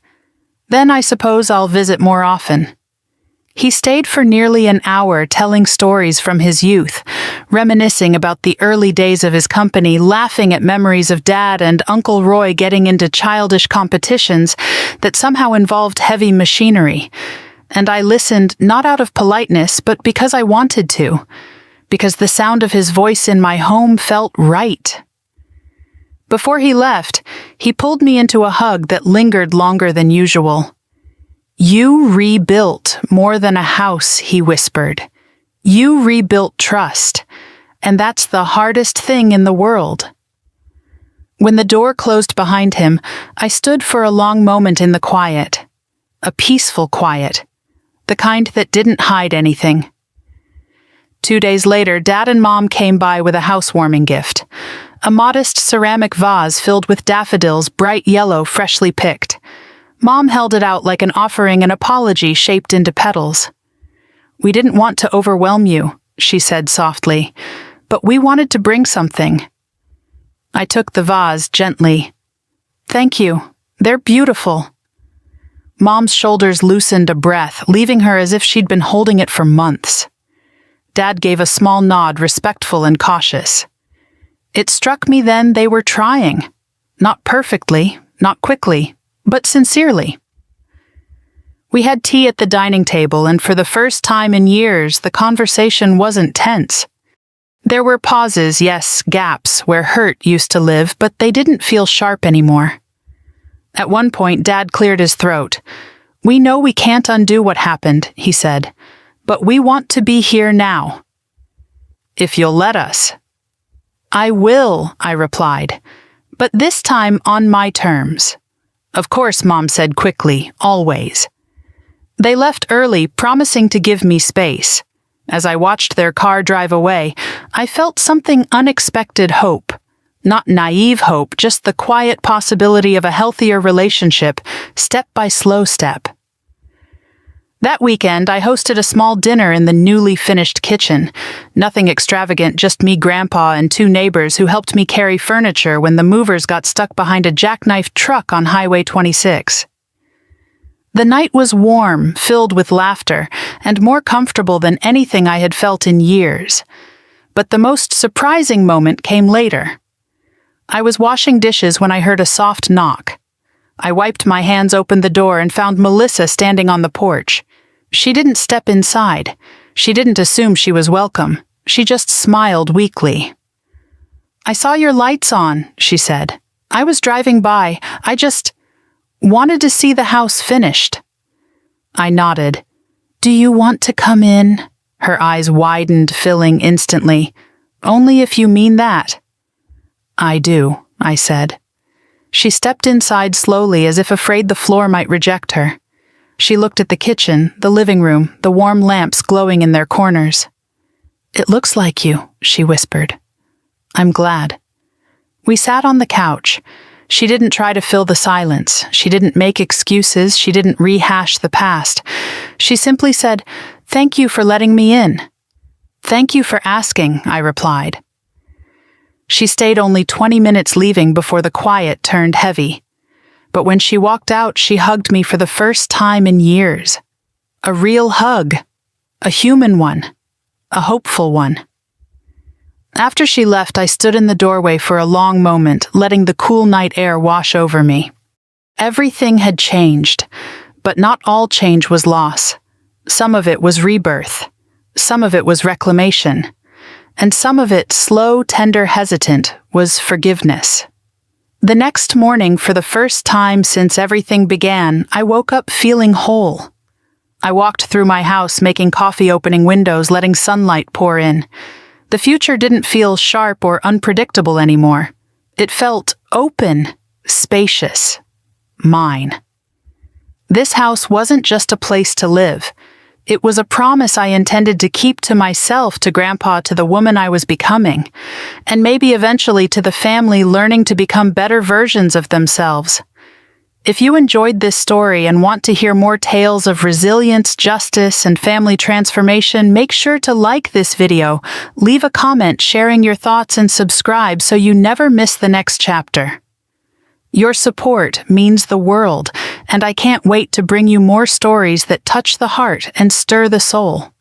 "Then I suppose I'll visit more often." He stayed for nearly an hour telling stories from his youth, reminiscing about the early days of his company, laughing at memories of Dad and Uncle Roy getting into childish competitions that somehow involved heavy machinery. And I listened not out of politeness, but because I wanted to, because the sound of his voice in my home felt right. Before he left, he pulled me into a hug that lingered longer than usual. "You rebuilt more than a house," he whispered. "You rebuilt trust, and that's the hardest thing in the world." When the door closed behind him, I stood for a long moment in the quiet. A peaceful quiet, the kind that didn't hide anything. 2 days later, Dad and Mom came by with a housewarming gift. A modest ceramic vase filled with daffodils, bright yellow, freshly picked. Mom held it out like an offering, an apology shaped into petals. "We didn't want to overwhelm you," she said softly, "but we wanted to bring something." I took the vase gently. "Thank you. They're beautiful." Mom's shoulders loosened a breath, leaving her as if she'd been holding it for months. Dad gave a small nod, respectful and cautious. It struck me then they were trying. Not perfectly, not quickly, but sincerely. We had tea at the dining table, and for the first time in years, the conversation wasn't tense. There were pauses, yes, gaps, where hurt used to live, but they didn't feel sharp anymore. At one point, Dad cleared his throat. "We know we can't undo what happened," he said, "but we want to be here now." "If you'll let us." "I will," I replied, "but this time on my terms." "Of course," Mom said quickly, "always." They left early, promising to give me space. As I watched their car drive away, I felt something unexpected hope. Not naive hope, just the quiet possibility of a healthier relationship, step by slow step. That weekend, I hosted a small dinner in the newly finished kitchen. Nothing extravagant, just me, Grandpa, and 2 neighbors who helped me carry furniture when the movers got stuck behind a jackknife truck on Highway 26. The night was warm, filled with laughter, and more comfortable than anything I had felt in years. But the most surprising moment came later. I was washing dishes when I heard a soft knock. I wiped my hands, opened the door, and found Melissa standing on the porch. She didn't step inside. She didn't assume she was welcome. She just smiled weakly. "I saw your lights on," she said. "I was driving by. I just wanted to see the house finished." I nodded. "Do you want to come in?" Her eyes widened, filling instantly. "Only if you mean that." "I do," I said. She stepped inside slowly, as if afraid the floor might reject her. She looked at the kitchen, the living room, the warm lamps glowing in their corners. "It looks like you," she whispered. "I'm glad." We sat on the couch. She didn't try to fill the silence. She didn't make excuses. She didn't rehash the past. She simply said, "Thank you for letting me in." "Thank you for asking," I replied. She stayed only 20 minutes, leaving before the quiet turned heavy. But when she walked out, she hugged me for the first time in years. A real hug. A human one. A hopeful one. After she left, I stood in the doorway for a long moment, letting the cool night air wash over me. Everything had changed, but not all change was loss. Some of it was rebirth. Some of it was reclamation. And some of it, slow, tender, hesitant, was forgiveness. The next morning, for the first time since everything began, I woke up feeling whole. I walked through my house, making coffee, opening windows, letting sunlight pour in. The future didn't feel sharp or unpredictable anymore. It felt open, spacious, mine. This house wasn't just a place to live. It was a promise I intended to keep to myself, to Grandpa, to the woman I was becoming, and maybe eventually to the family learning to become better versions of themselves. If you enjoyed this story and want to hear more tales of resilience, justice, and family transformation, make sure to like this video, leave a comment sharing your thoughts, and subscribe so you never miss the next chapter. Your support means the world, and I can't wait to bring you more stories that touch the heart and stir the soul.